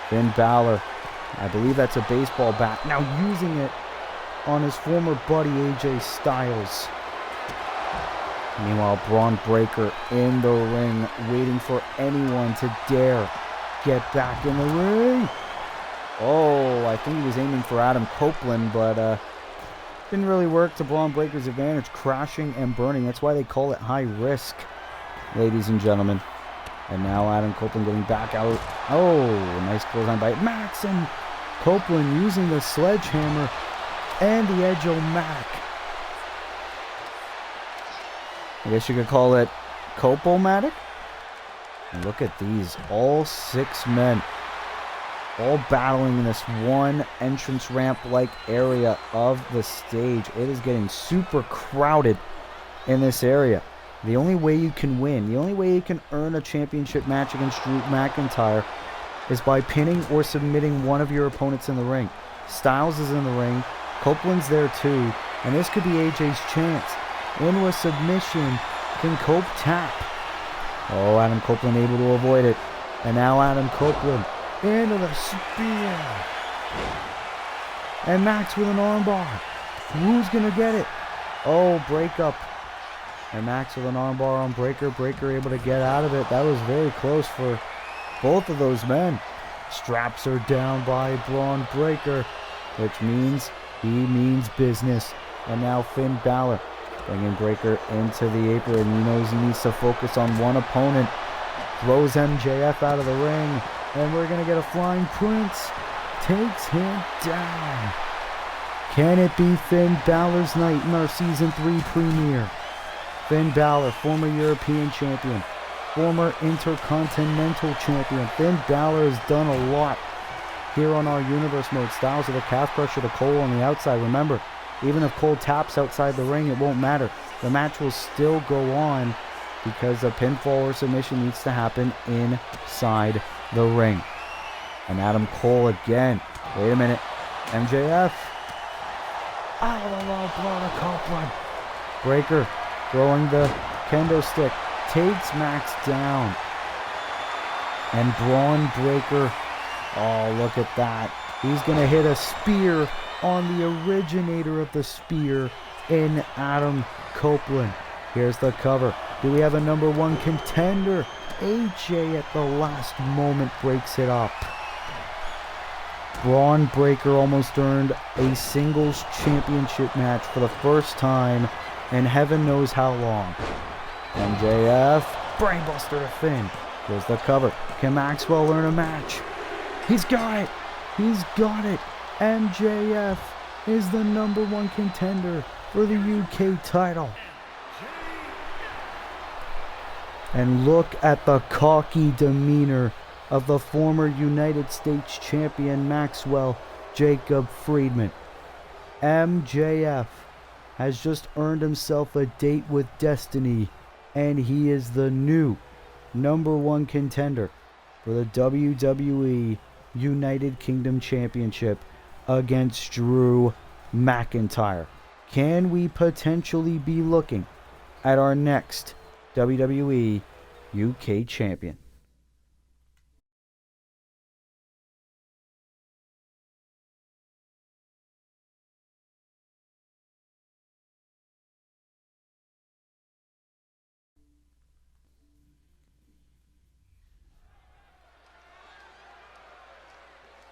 Finn Balor. I believe that's a baseball bat. Now using it on his former buddy AJ Styles. Meanwhile, Braun Breaker in the ring, waiting for anyone to dare get back in the ring. Oh, I think he was aiming for Adam Copeland, but didn't really work to Braun Breaker's advantage. Crashing and burning. That's why they call it high risk, ladies and gentlemen. And now Adam Copeland getting back out. Oh, nice clothesline by Max, and Copeland using the sledgehammer and the Edge-O-Matic. I guess you could call it Cope-O-Matic. And look at these. All 6 men. All battling in this one entrance ramp-like area of the stage. It is getting super crowded in this area. The only way you can win, the only way you can earn a championship match against Drew McIntyre is by pinning or submitting one of your opponents in the ring. Styles is in the ring. Copeland's there too. And this could be AJ's chance. Into a submission. Can Cope tap? Oh, Adam Copeland able to avoid it. And now Adam Copeland into the spear. And Max with an armbar. Who's going to get it? Oh, breakup. And Max with an armbar on Breaker. Breaker able to get out of it. That was very close for both of those men. Straps are down by Braun Breaker, which means he means business. And now Finn Balor Bringing Breaker into the apron. He knows he needs to focus on one opponent. Throws MJF out of the ring. And we're going to get a flying Prince. Takes him down. Can it be Finn Balor's night in our Season 3 premiere? Finn Balor, former European champion, former Intercontinental champion. Finn Balor has done a lot here on our Universe Mode. Styles with a calf crusher to Cole on the outside. Remember, even if Cole taps outside the ring, it won't matter. The match will still go on because a pinfall or submission needs to happen inside the ring. And Adam Cole again. Wait a minute. MJF. Out of the low blow to Copeland. Breaker throwing the kendo stick. Takes Max down. And Braun Breaker. Oh, look at that. He's going to hit a spear on the originator of the spear in Adam Copeland. Here's the cover. Do we have a number one contender? AJ at the last moment breaks it up. Braun Breaker almost earned a singles championship match for the first time in heaven knows how long. MJF, brainbuster to Finn. Here's the cover. Can Maxwell earn a match? He's got it. He's got it. MJF is the number one contender for the UK title. And look at the cocky demeanor of the former United States champion Maxwell Jacob Friedman. MJF has just earned himself a date with destiny, and he is the new number one contender for the WWE United Kingdom Championship against Drew McIntyre. Can we potentially be looking at our next WWE UK champion?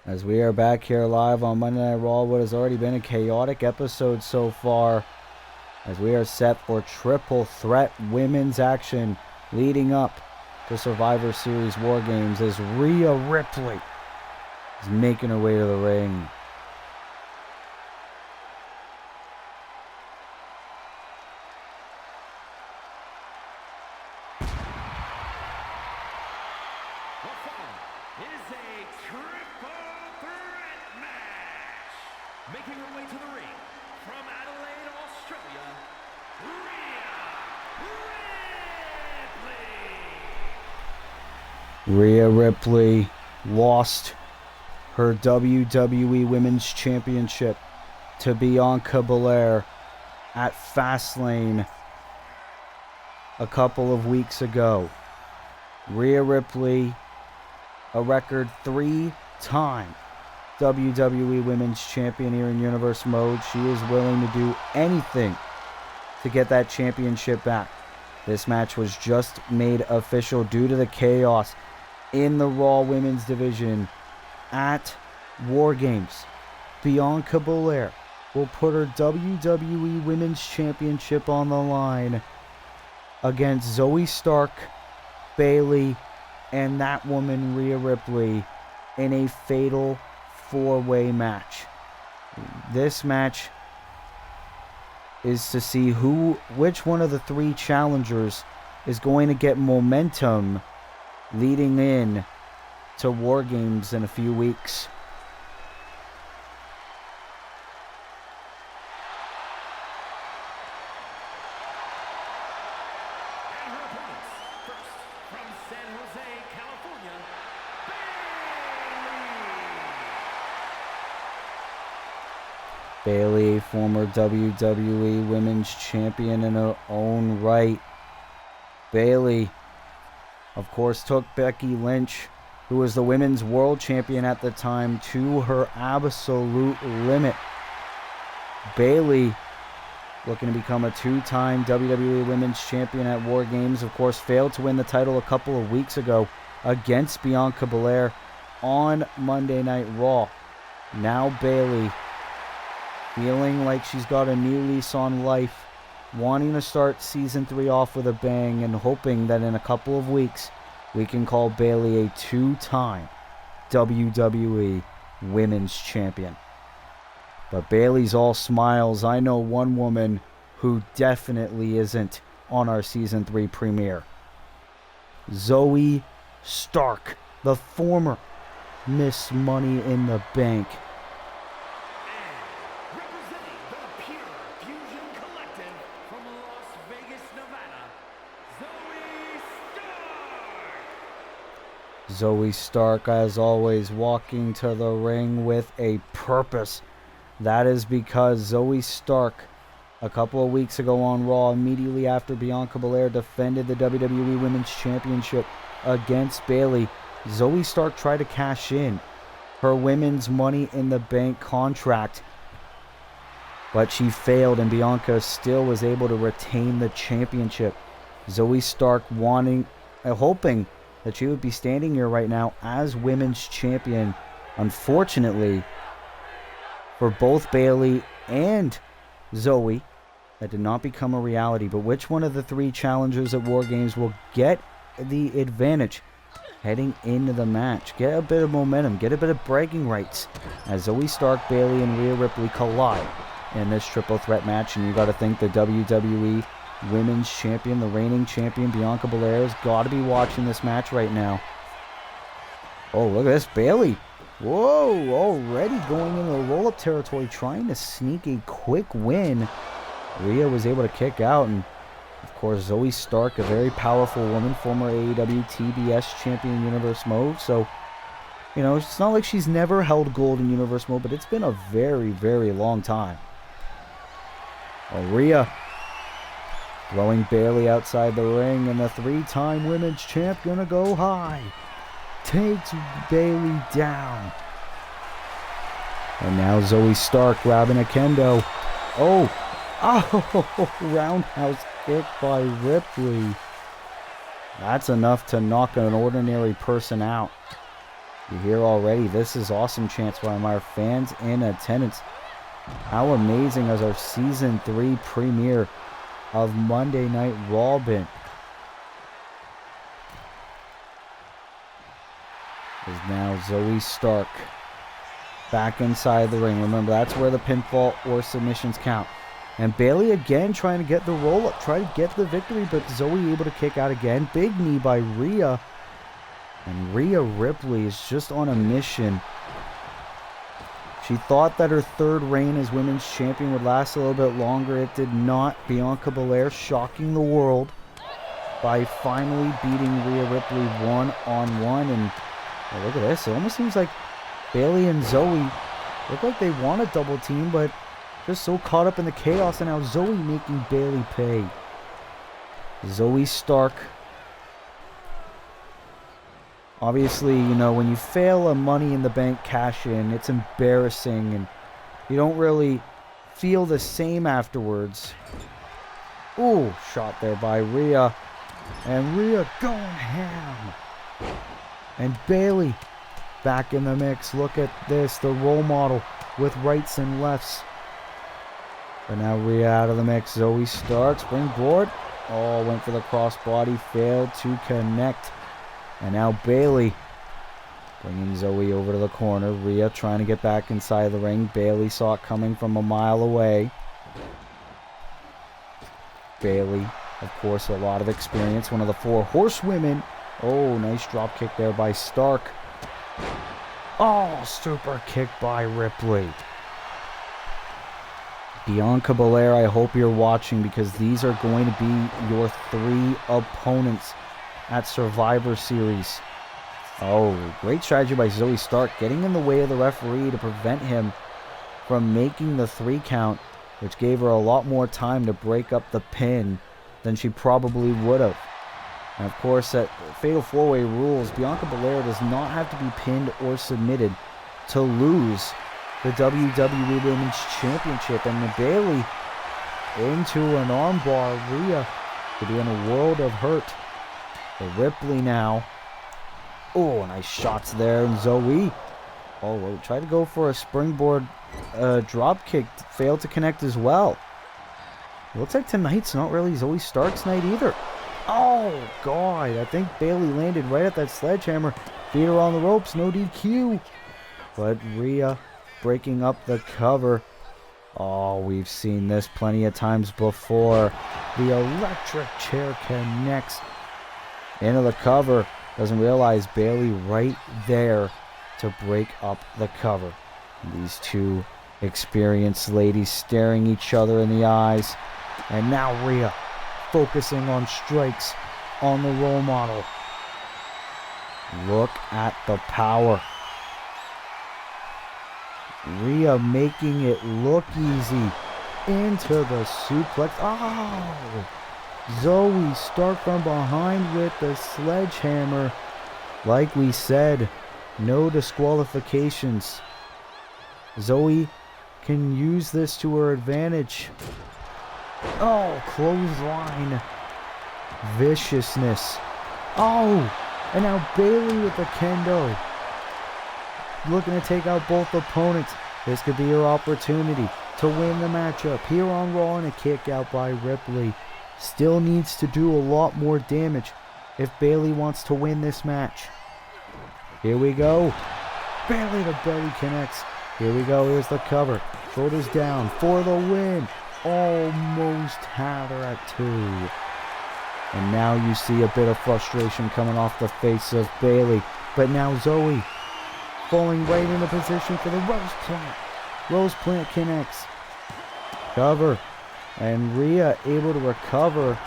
As we are back here live on Monday Night Raw, what has already been a chaotic episode so far, as we are set for triple threat women's action leading up to Survivor Series War Games, as Rhea Ripley is making her way to the ring. Making her way to the ring from Adelaide, Australia, Rhea Ripley lost her WWE Women's Championship to Bianca Belair at Fastlane a couple of weeks ago. Rhea Ripley, a record 3-time WWE Women's Champion here in Universe Mode. She is willing to do anything to get that championship back. This match was just made official due to the chaos in the Raw Women's division at War Games. Bianca Belair will put her WWE Women's Championship on the line against Zoe Stark, Bayley, and that woman Rhea Ripley in a fatal four-way match. This match is to see which one of the three challengers is going to get momentum leading in to War Games in a few weeks. and her opponents. First, from San Jose, California, Bayley, former WWE Women's Champion in her own right. Bayley, of course, took Becky Lynch, who was the Women's World Champion at the time, to her absolute limit. Bayley, looking to become a two-time WWE Women's Champion at War Games, of course, failed to win the title a couple of weeks ago against Bianca Belair on Monday Night Raw. Now Bayley, feeling like she's got a new lease on life wanting to start Season 3 off with a bang and hoping that in a couple of weeks we can call Bayley a 2-time WWE Women's Champion. But Bayley's all smiles. I know one woman who definitely isn't on our Season 3 premiere. Zoe Stark, the former Miss Money in the Bank. And representing the Pure Fusion Collective from Las Vegas, Nevada, Zoe Stark. Zoe Stark, as always, walking to the ring with a purpose. That is because Zoe Stark, a couple of weeks ago on Raw, immediately after Bianca Belair defended the WWE Women's Championship against Bayley, Zoe Stark tried to cash in her Women's Money in the Bank contract, but she failed, and Bianca still was able to retain the championship. Zoe Stark hoping that she would be standing here right now as Women's Champion. Unfortunately, for both Bayley and Zoe, that did not become a reality. But which one of the three challengers at War Games will get the advantage heading into the match? Get a bit of momentum, get a bit of bragging rights as Zoe Stark, Bayley, and Rhea Ripley collide in this triple threat match. And you got to think the WWE Women's Champion, the reigning champion, Bianca Belair, has got to be watching this match right now. Oh, look at this, Bayley. Whoa, already going into the roll-up territory, trying to sneak a quick win. Rhea was able to kick out, and of course Zoe Stark, a very powerful woman, former AEW TBS champion Universe Mode. So, you know, it's not like she's never held gold in Universe Mode, but it's been a very, very long time. Oh, Rhea throwing Bayley outside the ring, and the 3-time women's champ gonna go high. Takes Bayley down. And now Zoe Stark grabbing a kendo. Oh, roundhouse kick by Ripley. That's enough to knock an ordinary person out. You hear already, this is awesome chants by our fans in attendance. How amazing has our Season 3 premiere of Monday Night Raw been? Is now Zoe Stark back inside the ring. Remember, that's where the pinfall or submissions count. And Bayley again trying to get the roll-up, try to get the victory, but Zoe able to kick out again. Big knee by Rhea. And Rhea Ripley is just on a mission. She thought that her third reign as women's champion would last a little bit longer. It did not. Bianca Belair shocking the world by finally beating Rhea Ripley one-on-one. And oh, look at this. It almost seems like Bayley and Zoe look like they want a double team, but just so caught up in the chaos, and now Zoe making Bayley pay. Zoe Stark. Obviously, you know, when you fail a Money in the Bank cash in, it's embarrassing, and you don't really feel the same afterwards. Ooh, shot there by Rhea. And Rhea going ham. And Bayley back in the mix. Look at this, the role model with rights and lefts. But now Rhea out of the mix. Zoe Stark, springboard. Oh, went for the crossbody, failed to connect. And now Bayley bringing Zoe over to the corner. Rhea trying to get back inside the ring. Bayley saw it coming from a mile away. Bayley, of course, a lot of experience. One of the 4 horsewomen. Oh, nice drop kick there by Stark. Oh, super kick by Ripley. Bianca Belair, I hope you're watching, because these are going to be your 3 opponents at Survivor Series. Oh, great strategy by Zoe Stark, getting in the way of the referee to prevent him from making the 3 count, which gave her a lot more time to break up the pin than she probably would have. And of course, at Fatal 4-Way rules, Bianca Belair does not have to be pinned or submitted to lose the WWE Women's Championship. And the Bayley into an armbar. Rhea could be in a world of hurt. The Ripley now. Oh, nice shots there. And Zoe. Oh, tried to go for a springboard drop kick. Failed to connect as well. Looks like tonight's not really Zoe Stark's night either. Oh, God. I think Bailey landed right at that sledgehammer. Beat her on the ropes. No DQ. But Rhea breaking up the cover. Oh, we've seen this plenty of times before. The electric chair connects into the cover. Doesn't realize Bailey right there to break up the cover. These two experienced ladies staring each other in the eyes. And now Rhea focusing on strikes on the role model. Look at the power. Rhea making it look easy. Into the suplex. Oh! Zoe Stark from behind with the sledgehammer. Like we said, no disqualifications. Zoe can use this to her advantage. Oh, clothesline. Viciousness. Oh, and now Bailey with the kendo. Looking to take out both opponents. This could be her opportunity to win the matchup here on Raw, and a kick out by Ripley. Still needs to do a lot more damage if Bailey wants to win this match. Here we go. Bailey to belly connects. Here we go. Here's the cover. Shoulders down for the win. Almost had her at 2. And now you see a bit of frustration coming off the face of Bailey. But now Zoe falling right into position for the Rose Plant. Rose Plant connects. Cover. And Rhea able to recover.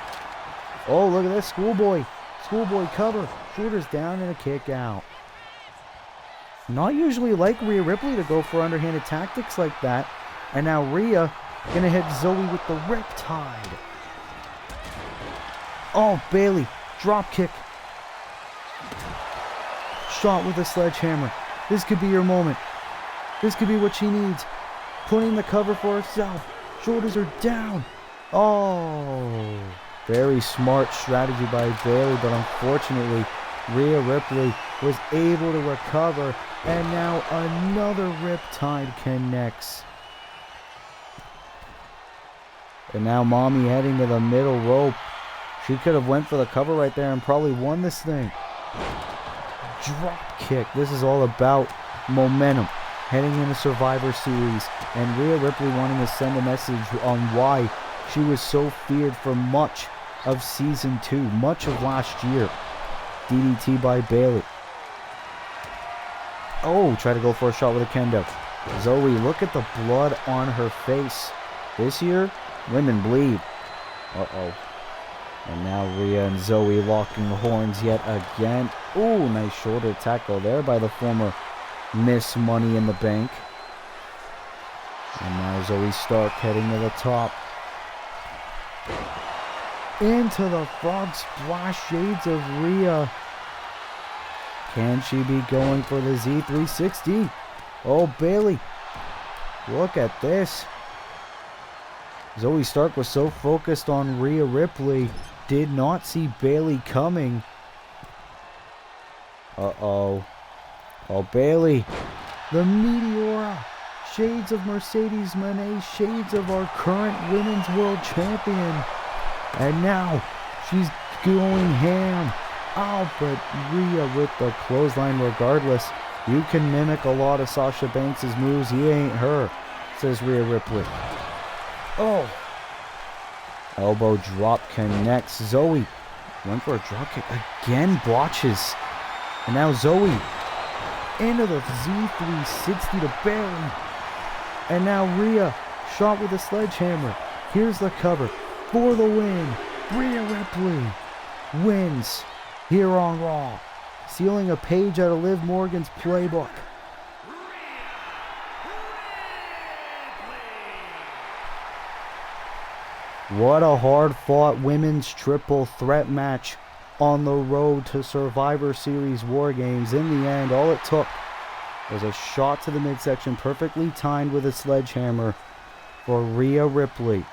Oh, look at this. Schoolboy. Schoolboy cover. Shoulders down and a kick out. Not usually like Rhea Ripley to go for underhanded tactics like that. And now Rhea gonna hit Zoe with the Riptide. Oh, Bailey. Drop kick. Shot with a sledgehammer. This could be your moment. This could be what she needs. Putting the cover for herself. Shoulders are down. Oh. Very smart strategy by Bailey, but unfortunately, Rhea Ripley was able to recover. And now another Riptide connects. And now Mommy heading to the middle rope. She could have went for the cover right there and probably won this thing. Drop kick. This is all about momentum heading into Survivor Series. And Rhea Ripley wanting to send a message on why she was so feared for much of Season 2, much of last year. DDT by Bailey. Oh, try to go for a shot with a kendo. Zoe, look at the blood on her face. This year, women bleed. Uh-oh. And now Rhea and Zoe locking horns yet again. Ooh, nice shoulder tackle there by the former Miss Money in the Bank. And now Zoe Stark heading to the top. Into the frog splash. Shades of Rhea. Can she be going for the Z360? Oh, Bailey. Look at this. Zoe Stark was so focused on Rhea Ripley, did not see Bailey coming. Uh-oh. Oh, Bailey. The Meteora. Shades of Mercedes Moné. Shades of our current Women's World Champion. And now she's going ham. Oh, but Rhea with the clothesline regardless. You can mimic a lot of Sasha Banks' moves. He ain't her, says Rhea Ripley. Oh. Elbow drop connects. Zoe went for a drop kick. Again botches. And now Zoe into the Z360 to Bailey. And now Rhea shot with a sledgehammer. Here's the cover for the win. Rhea Ripley wins here on Raw, sealing a page out of Liv Morgan's playbook. What a hard-fought women's triple threat match on the road to Survivor Series War Games. In the end, all it took was a shot to the midsection, perfectly timed with a sledgehammer, for Rhea Ripley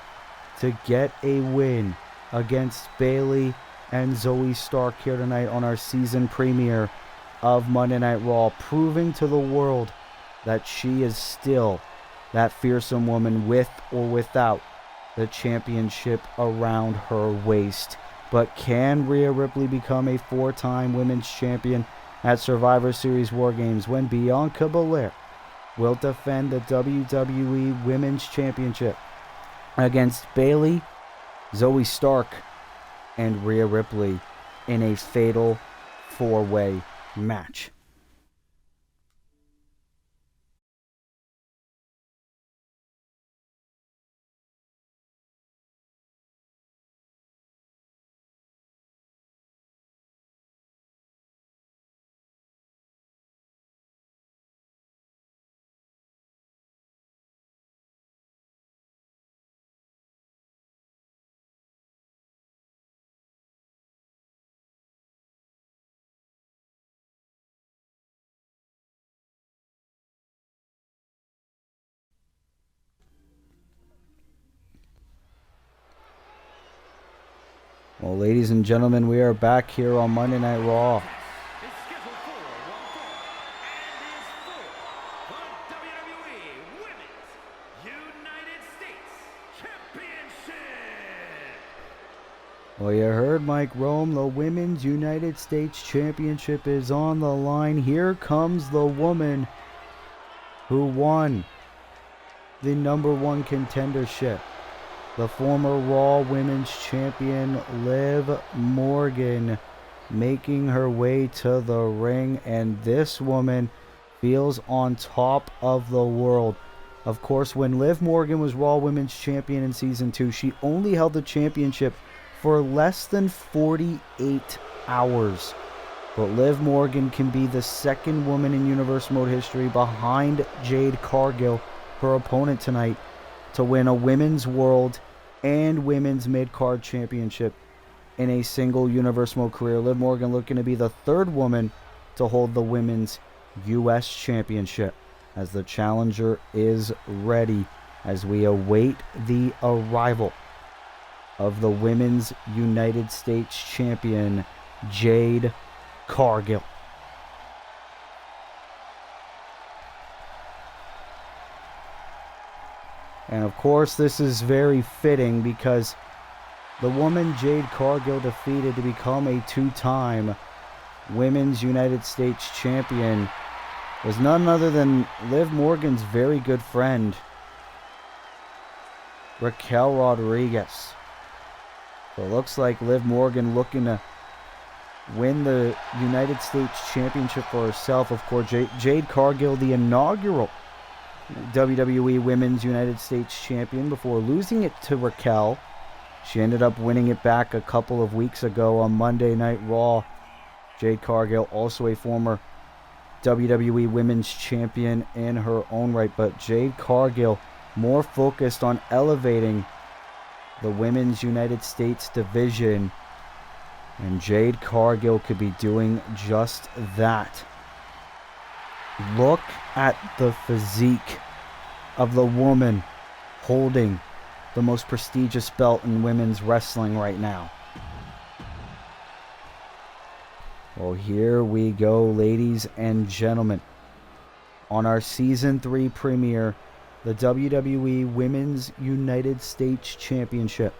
to get a win against Bailey and Zoe Stark here tonight on our season premiere of Monday Night Raw, proving to the world that she is still that fearsome woman with or without the championship around her waist. But can Rhea Ripley become a 4-time women's champion at Survivor Series War Games when Bianca Belair will defend the WWE Women's Championship against Bayley, Zoe Stark, and Rhea Ripley in a fatal 4-way match? Well, ladies and gentlemen, we are back here on Monday Night Raw. Is scheduled for one fall and is for the WWE Women's United States Championship. Well, you heard Mike Rome. The Women's United States Championship is on the line. Here comes the woman who won the #1 contendership. The former Raw Women's Champion, Liv Morgan, making her way to the ring. And this woman feels on top of the world. Of course, when Liv Morgan was Raw Women's Champion in Season 2, she only held the championship for less than 48 hours. But Liv Morgan can be the second woman in Universe Mode history behind Jade Cargill, her opponent tonight, to win a Women's World and Women's Mid-Card Championship in a single Universe Mode career. Liv Morgan looking to be the third woman to hold the Women's U.S. Championship, as the challenger is ready as we await the arrival of the Women's United States Champion, Jade Cargill. And of course, this is very fitting because the woman Jade Cargill defeated to become a 2-time Women's United States Champion was none other than Liv Morgan's very good friend, Raquel Rodriguez. So it looks like Liv Morgan looking to win the United States Championship for herself. Of course, Jade Cargill, the inaugural WWE Women's United States Champion, before losing it to Raquel. She ended up winning it back a couple of weeks ago on Monday Night Raw. Jade Cargill, also a former WWE Women's Champion in her own right, but Jade Cargill more focused on elevating the Women's United States division, and Jade Cargill could be doing just that. Look at the physique of the woman holding the most prestigious belt in women's wrestling right now. Well, here we go, ladies and gentlemen. On our Season 3 premiere, the WWE Women's United States Championship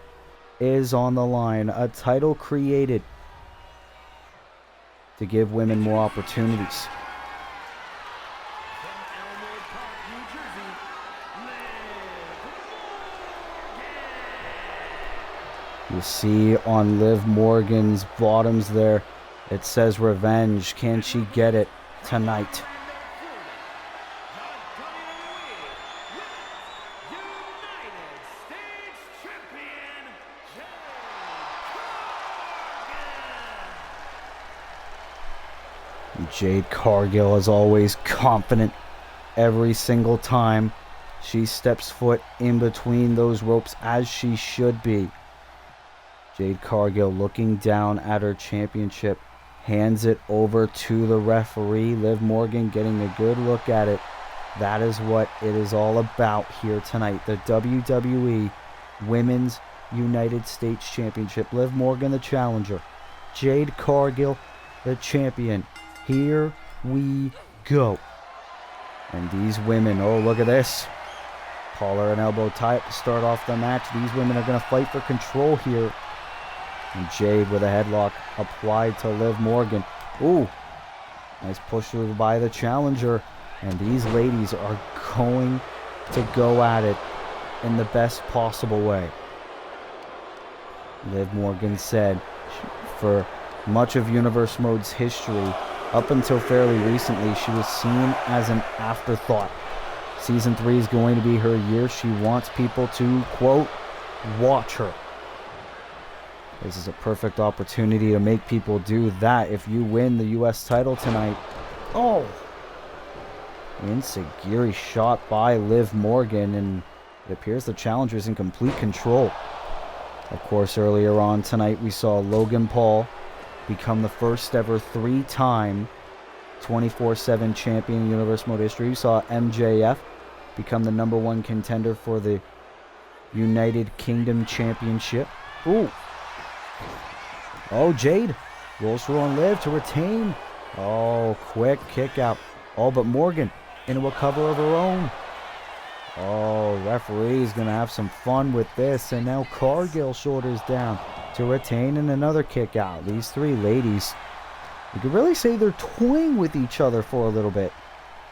is on the line. A title created to give women more opportunities. You see on Liv Morgan's bottoms there, it says revenge. Can she get it tonight? Jade Cargill is always confident every single time she steps foot in between those ropes, as she should be. Jade Cargill looking down at her championship, hands it over to the referee. Liv Morgan getting a good look at it. That is what it is all about here tonight. The WWE Women's United States Championship. Liv Morgan the challenger, Jade Cargill the champion. Here we go. And these women, oh, look at this. Collar and elbow tie up to start off the match. These women are going to fight for control here. And Jade with a headlock applied to Liv Morgan. Ooh, nice push through by the challenger. And these ladies are going to go at it in the best possible way. Liv Morgan said for much of Universe Mode's history, up until fairly recently, she was seen as an afterthought. Season 3 is going to be her year. She wants people to, quote, watch her. This is a perfect opportunity to make people do that. If you win the U.S. title tonight, oh! Enziguri shot by Liv Morgan, and it appears the challenger is in complete control. Of course, earlier on tonight, we saw Logan Paul become the first ever 3-time 24/7 champion in Universe Mode history. We saw MJF become the #1 contender for the United Kingdom Championship. Ooh. Oh, Jade rolls through on Liv to retain. Oh, quick kick out. Oh, but Morgan into a cover of her own. Oh, referee's going to have some fun with this. And now Cargill shoulders down to retain and another kick out. These three ladies, you could really say they're toying with each other for a little bit.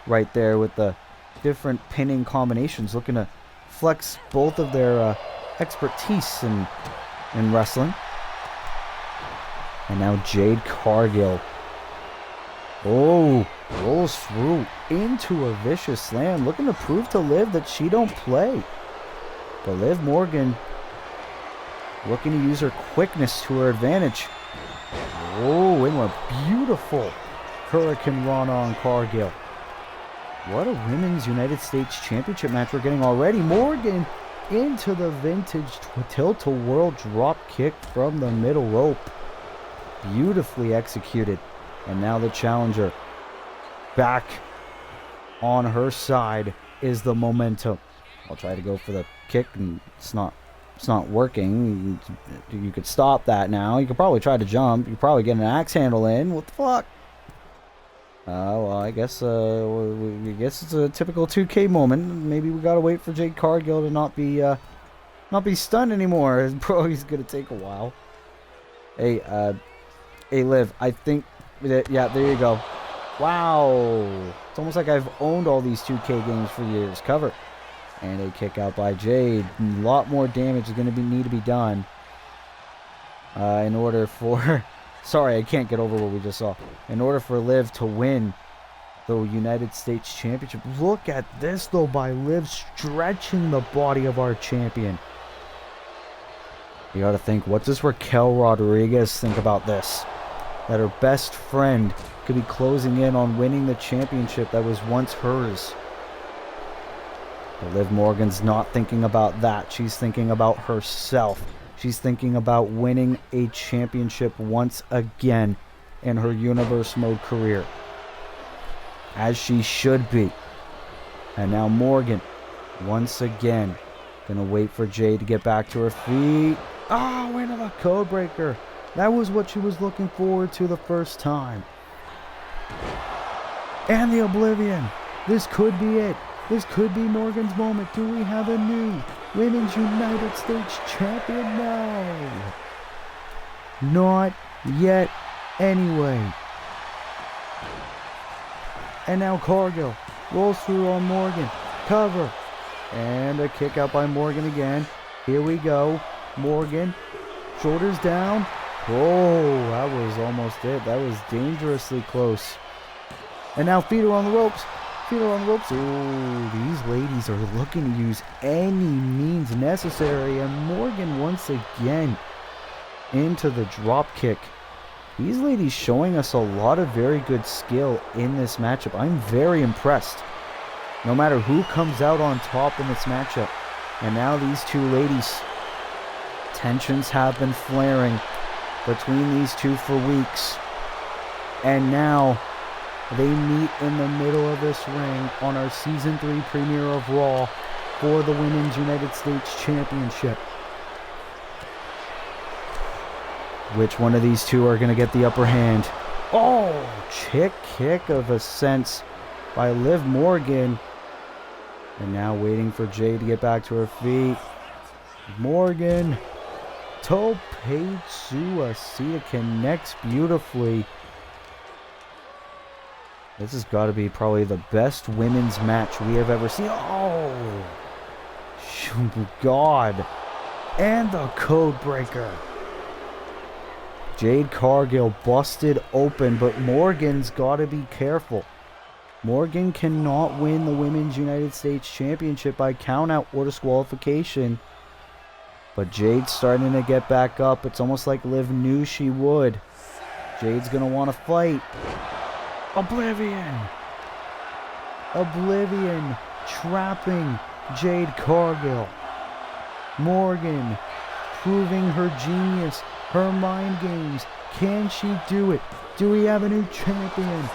Right there with the different pinning combinations. Looking to flex both of their expertise in wrestling. And now Jade Cargill. Oh, rolls through into a vicious slam. Looking to prove to Liv that she don't play. But Liv Morgan looking to use her quickness to her advantage. Oh, and a beautiful Hurricane Rana on Cargill. What a Women's United States Championship match we're getting already. Morgan into the vintage tilt-a-whirl drop kick from the middle rope. Beautifully executed. And now the challenger back on her side is the momentum. I'll try to go for the kick, and it's not working. You could stop that now. You could probably try to jump. You could probably get an axe handle in. What the fuck? Well, I guess it's a typical 2K moment. Maybe we gotta wait for Jade Cargill to not be stunned anymore. It's probably gonna take a while. Hey, Liv, I think that, yeah, there you go. Wow. It's almost like I've owned all these 2K games for years. Cover. And a kick out by Jade. A lot more damage is going to need to be done in order for... Sorry, I can't get over what we just saw. In order for Liv to win the United States Championship. Look at this, though, by Liv stretching the body of our champion. You got to think, what does Raquel Rodriguez think about this? That her best friend could be closing in on winning the championship that was once hers. But Liv Morgan's not thinking about that. She's thinking about herself. She's thinking about winning a championship once again in her Universe Mode career. As she should be. And now Morgan, once again, gonna wait for Jade to get back to her feet. Oh, into the code breaker. That was what she was looking forward to the first time. And the Oblivion. This could be it. This could be Morgan's moment. Do we have a new Women's United States Champion? No. Not yet anyway. And now Cargill rolls through on Morgan. Cover. And a kick out by Morgan again. Here we go. Morgan. Shoulders down. Oh, that was almost it. That was dangerously close. And now feet are on the ropes. Feet are on the ropes. Oh, these ladies are looking to use any means necessary. And Morgan once again into the drop kick. These ladies showing us a lot of very good skill in this matchup. I'm very impressed. No matter who comes out on top in this matchup. And now these two ladies. Tensions have been flaring between these two for weeks. And now they meet in the middle of this ring on our Season 3 premiere of Raw for the Women's United States Championship. Which one of these two are going to get the upper hand? Oh, chick kick of a sense by Liv Morgan. And now waiting for Jade to get back to her feet. Morgan. Tope Suicida connects beautifully. This has got to be probably the best women's match we have ever seen. Oh, God. And the code breaker. Jade Cargill busted open, but Morgan's got to be careful. Morgan cannot win the Women's United States Championship by countout or disqualification. But Jade's starting to get back up. It's almost like Liv knew she would. Jade's going to want to fight. Oblivion. Oblivion trapping Jade Cargill. Morgan proving her genius, her mind games. Can she do it? Do we have a new champion?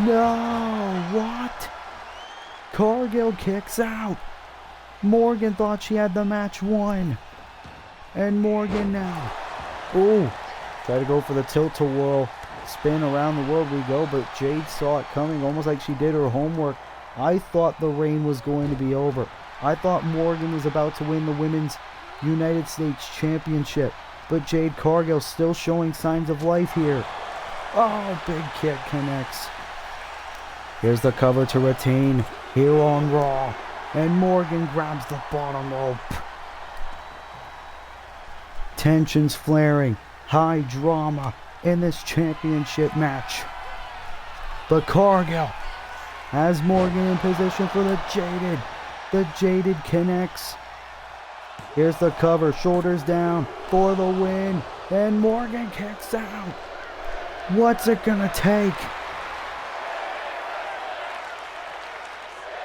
No! What? Cargill kicks out. Morgan thought she had the match won. And Morgan now. Oh, try to go for the tilt-a-whirl. Spin around the world we go, but Jade saw it coming almost like she did her homework. I thought the reign was going to be over. I thought Morgan was about to win the Women's United States Championship. But Jade Cargill still showing signs of life here. Oh, big kick connects. Here's the cover to retain here on Raw. And Morgan grabs the bottom rope. Tensions flaring. High drama in this championship match. But Cargill has Morgan in position for the Jaded. The Jaded connects. Here's the cover. Shoulders down for the win. And Morgan kicks out. What's it gonna take?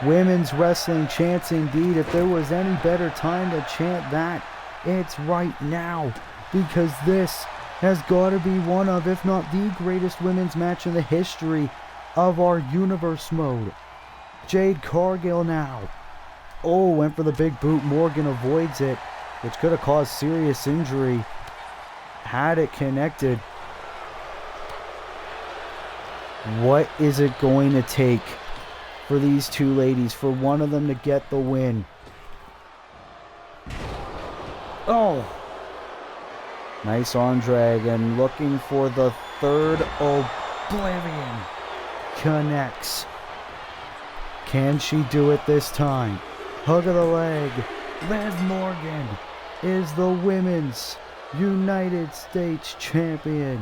Women's wrestling chants indeed. If there was any better time to chant that, it's right now. Because this has got to be one of, if not the greatest women's match in the history of our universe mode. Jade Cargill now. Oh, went for the big boot. Morgan avoids it, which could have caused serious injury had it connected. What is it going to take for these two ladies, for one of them to get the win? Oh! Nice arm drag, and looking for the third. Oblivion connects. Can she do it this time? Hug of the leg. Liv Morgan is the Women's United States Champion.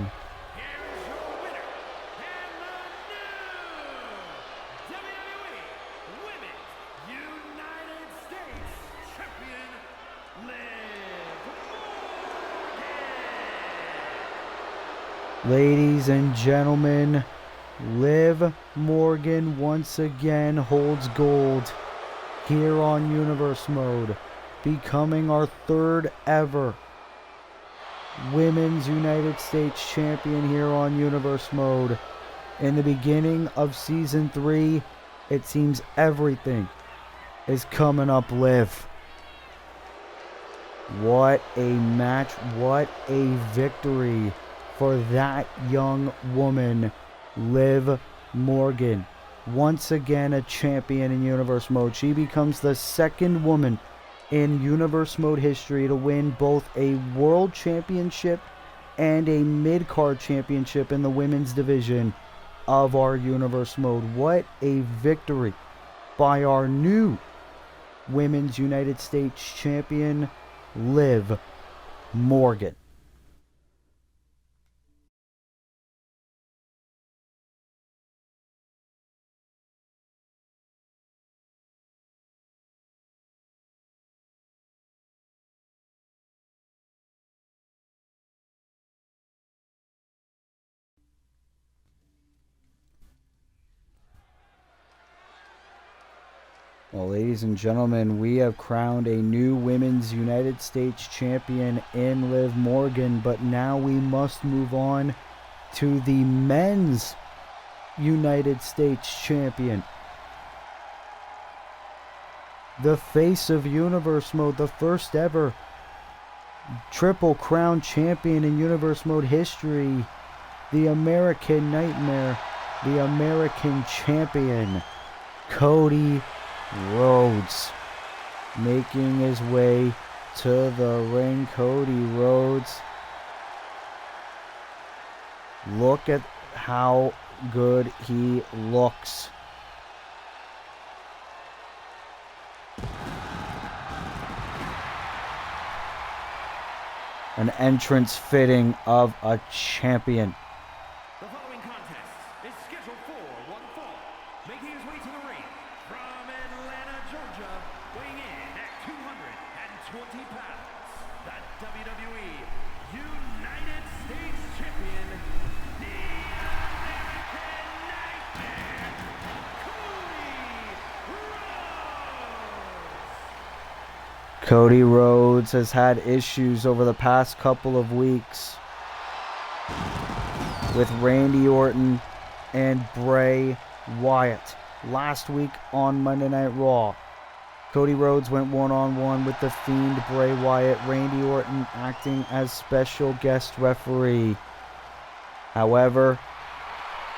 Here is your winner, and the new WWE Women's United States Champion, Liv Morgan. Ladies and gentlemen, Liv Morgan once again holds gold here on Universe Mode, becoming our third ever Women's United States Champion here on Universe Mode. In the beginning of Season 3, it seems everything is coming up Liv. What a match, what a victory for that young woman, Liv Morgan. Once again a champion in Universe Mode. She becomes the second woman in Universe Mode history to win both a World Championship and a Mid-Card Championship in the women's division of our Universe Mode. What a victory by our new Women's United States Champion, Liv Morgan. Well, ladies and gentlemen, we have crowned a new Women's United States Champion in Liv Morgan, but now we must move on to the Men's United States Champion. The face of Universe Mode, the first ever Triple Crown Champion in Universe Mode history, the American Nightmare, the American Champion, Cody Rhodes making his way to the ring. Cody Rhodes. Look at how good he looks. An entrance fitting of a champion. The following contest is scheduled for one fall. Making his way to the ring from Atlanta, Georgia, weighing in at 220 pounds, the WWE United States Champion, the American Nightmare, Cody Rhodes has had issues over the past couple of weeks with Randy Orton and Bray Wyatt. Last week on Monday Night Raw, Cody Rhodes went one-on-one with the Fiend Bray Wyatt, Randy Orton acting as special guest referee. However,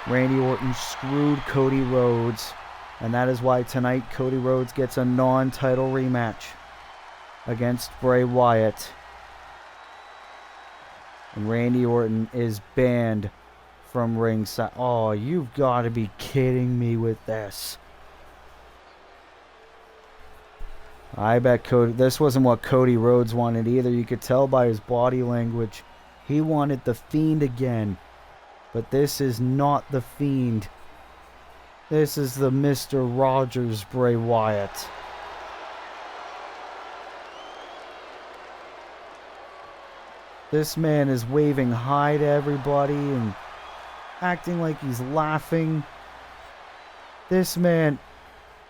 Randy Orton screwed Cody Rhodes, and that is why tonight Cody Rhodes gets a non-title rematch against Bray Wyatt. And Randy Orton is banned from ringside. Oh, you've got to be kidding me with this. I bet this wasn't what Cody Rhodes wanted either. You could tell by his body language. He wanted the Fiend again. But this is not the Fiend. This is the Mr. Rogers Bray Wyatt. This man is waving hi to everybody and acting like he's laughing. This man,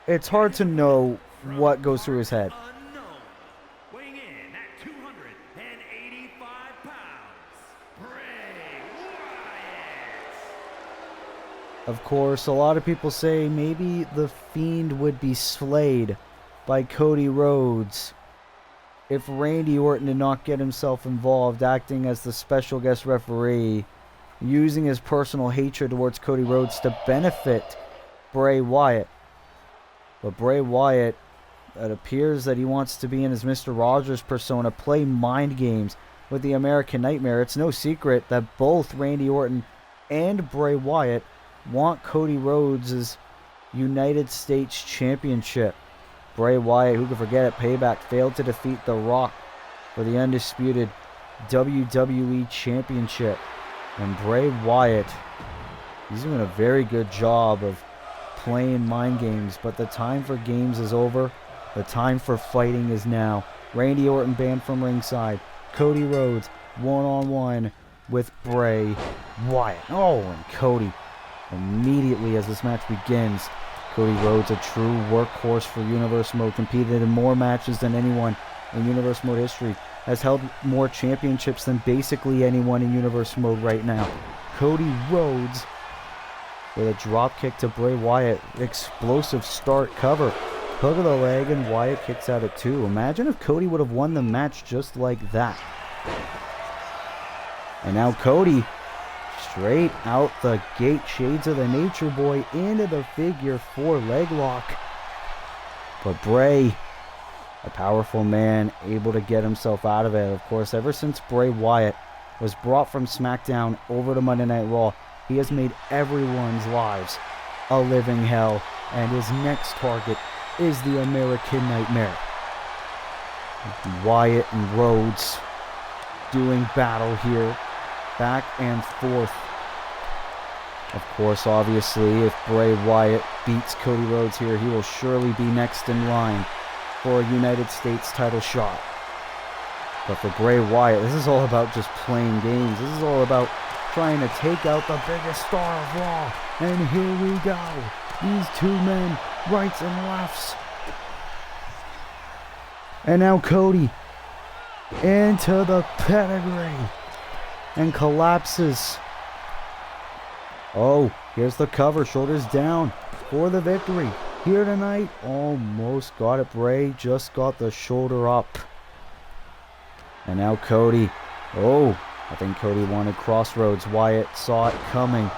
it's hard to know what goes through his head. unknown, weighing in at 285 pounds, Bray Wyatt. Of course, a lot of people say maybe the Fiend would be slayed by Cody Rhodes if Randy Orton did not get himself involved, acting as the special guest referee, using his personal hatred towards Cody Rhodes to benefit Bray Wyatt. But Bray Wyatt, it appears that he wants to be in his Mr. Rogers persona, play mind games with the American Nightmare. It's no secret that both Randy Orton and Bray Wyatt want Cody Rhodes' United States Championship. Bray Wyatt, who could forget it, Payback, failed to defeat The Rock for the undisputed WWE Championship. And Bray Wyatt, he's doing a very good job of playing mind games, but the time for games is over. The time for fighting is now. Randy Orton banned from ringside. Cody Rhodes one-on-one with Bray Wyatt. Oh, and Cody, immediately as this match begins, Cody Rhodes, a true workhorse for Universe Mode, competed in more matches than anyone in Universe Mode history, has held more championships than basically anyone in Universe Mode right now. Cody Rhodes with a drop kick to Bray Wyatt, explosive start cover, hook of the leg, and Wyatt kicks out at 2. Imagine if Cody would have won the match just like that. And now Cody, straight out the gate, shades of the Nature Boy into the figure 4 leg lock. But Bray, a powerful man, able to get himself out of it. Of course, ever since Bray Wyatt was brought from SmackDown over to Monday Night Raw, he has made everyone's lives a living hell, and his next target is the American Nightmare. Wyatt and Rhodes doing battle here, back and forth. Of course, obviously, if Bray Wyatt beats Cody Rhodes here, he will surely be next in line for a United States title shot. But for Bray Wyatt, this is all about just playing games. This is all about trying to take out the biggest star of Raw. And here we go. These two men, rights and lefts. And now Cody into the pedigree and collapses. Oh, here's the cover, shoulders down for the victory. Here tonight, almost got it. Bray just got the shoulder up. And now Cody. Oh, I think Cody wanted Crossroads. Wyatt saw it coming.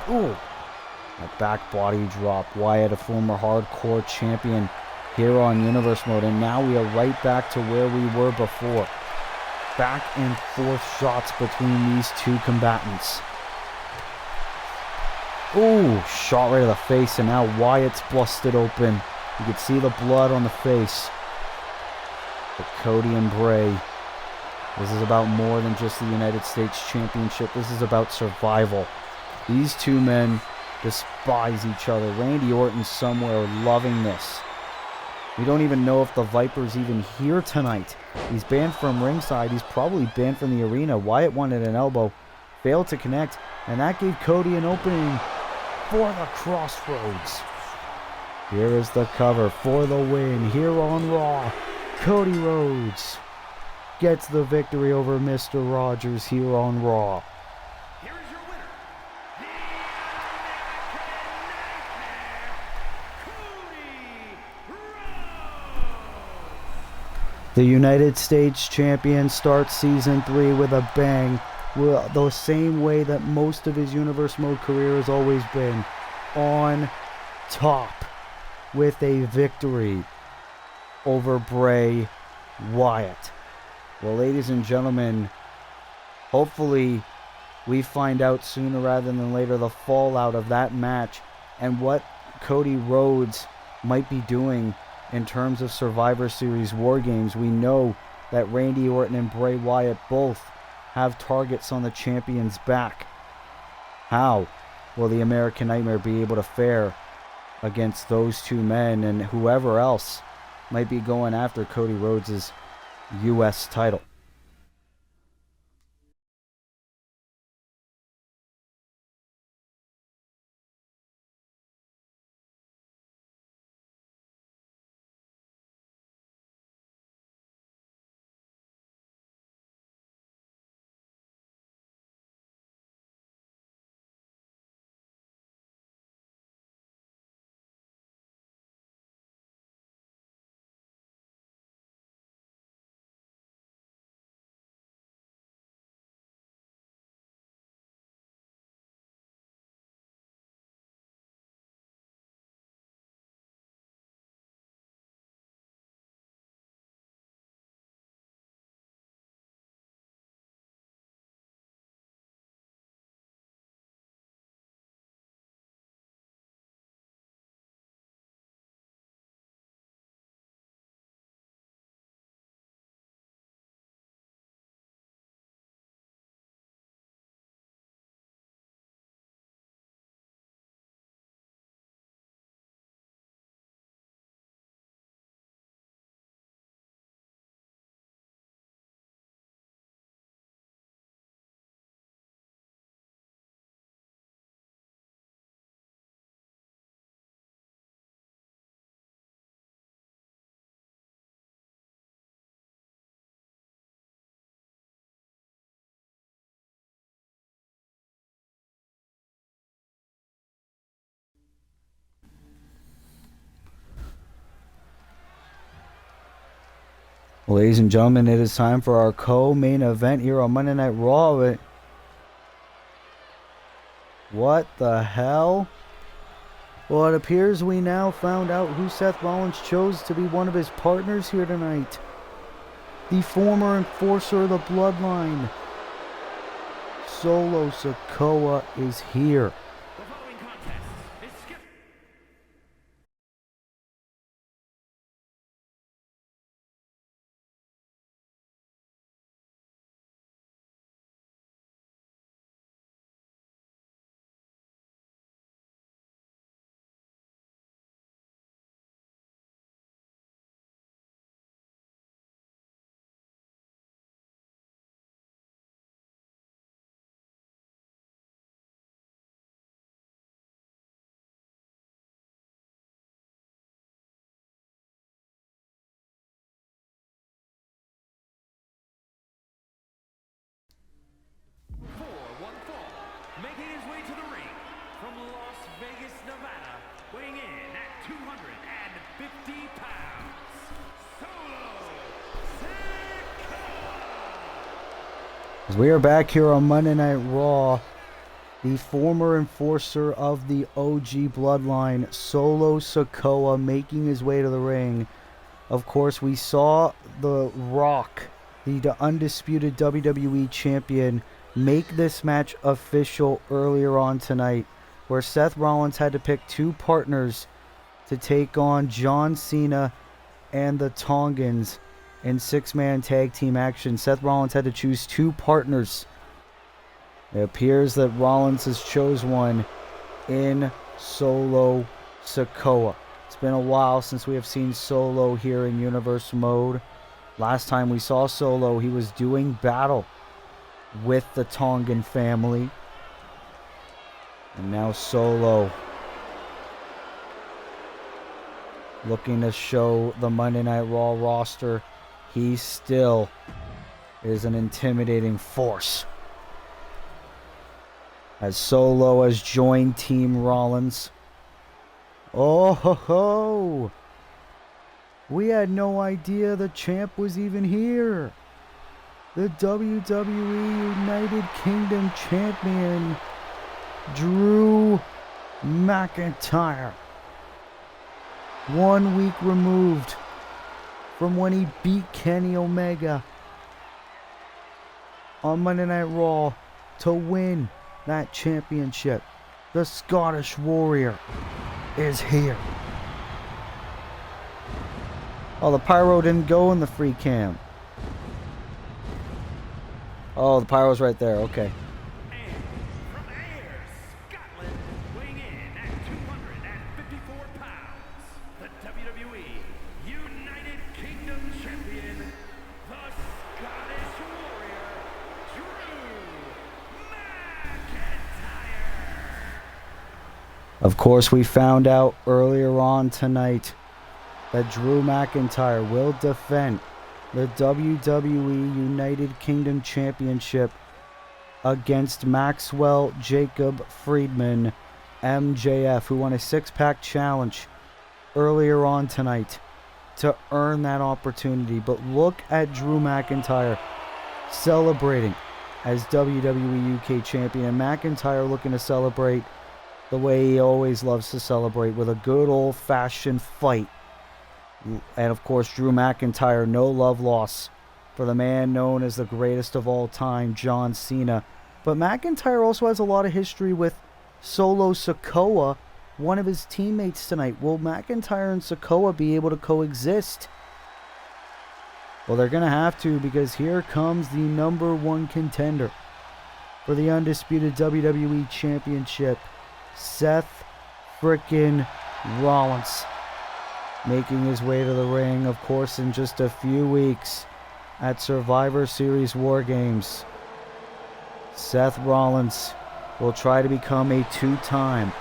Oh, a back body drop. Wyatt, a former hardcore champion, here on Universe Mode. And now we are right back to where we were before. Back and forth shots between these two combatants. Ooh, shot right to the face, and now Wyatt's busted open. You can see the blood on the face. But Cody and Bray, this is about more than just the United States Championship. This is about survival. These two men despise each other. Randy Orton's somewhere loving this. We don't even know if the Viper's even here tonight. He's banned from ringside. He's probably banned from the arena. Wyatt wanted an elbow, failed to connect, and that gave Cody an opening for the Crossroads. Here is the cover for the win here on Raw. Cody Rhodes gets the victory over Mr. Rogers here on Raw. Here is your winner, the Cody Rhodes. The United States Champion starts Season 3 with a bang. Well, the same way that most of his Universe Mode career has always been. On top with a victory over Bray Wyatt. Well, ladies and gentlemen, hopefully we find out sooner rather than later the fallout of that match and what Cody Rhodes might be doing in terms of Survivor Series War Games. We know that Randy Orton and Bray Wyatt both have targets on the champion's back. How will the American Nightmare be able to fare against those two men and whoever else might be going after Cody Rhodes' U.S. title? Ladies and gentlemen, it is time for our co-main event here on Monday Night Raw. What the hell? Well, it appears we now found out who Seth Rollins chose to be one of his partners here tonight. The former enforcer of the Bloodline, Solo Sikoa, is here. The following contest is scheduled. Making his way to the ring from Las Vegas, Nevada, weighing in at 250 pounds, Solo Sikoa. As we are back here on Monday Night Raw, the former enforcer of the OG bloodline, Solo Sikoa, making his way to the ring. Of course, we saw The Rock, the undisputed WWE champion, make this match official earlier on tonight, where Seth Rollins had to pick two partners to take on John Cena and the Tongans in six-man tag team action. Seth Rollins had to choose two partners. It appears that Rollins has chose one in Solo Sikoa. It's been a while since we have seen Solo here in Universe mode. Last time we saw Solo, he was doing battle with the Tongan family. And now Solo looking to show the Monday Night Raw roster he still is an intimidating force. As Solo has joined Team Rollins. Oh ho ho! We had no idea the champ was even here. The WWE United Kingdom champion, Drew McIntyre. 1 week removed from when he beat Kenny Omega on Monday Night Raw to win that championship. The Scottish Warrior is here. Oh, the pyro didn't go in the free cam. Oh, the pyro's right there. Okay. And from Ayr, Scotland, weighing in at 254 pounds, the WWE United Kingdom champion, the Scottish Warrior, Drew McIntyre. Of course, we found out earlier on tonight that Drew McIntyre will defend the WWE United Kingdom Championship against Maxwell Jacob Friedman, MJF, who won a six-pack challenge earlier on tonight to earn that opportunity. But look at Drew McIntyre celebrating as WWE UK Champion, and McIntyre looking to celebrate the way he always loves to celebrate, with a good old-fashioned fight. And of course, Drew McIntyre, no love lost for the man known as the greatest of all time, John Cena. But McIntyre also has a lot of history with Solo Sikoa, one of his teammates tonight. Will McIntyre and Sikoa be able to coexist? Well, they're going to have to, because here comes the number one contender for the undisputed WWE Championship, Seth frickin' Rollins, making his way to the ring, of course, in just a few weeks at Survivor Series War Games. Seth Rollins will try to become a two-time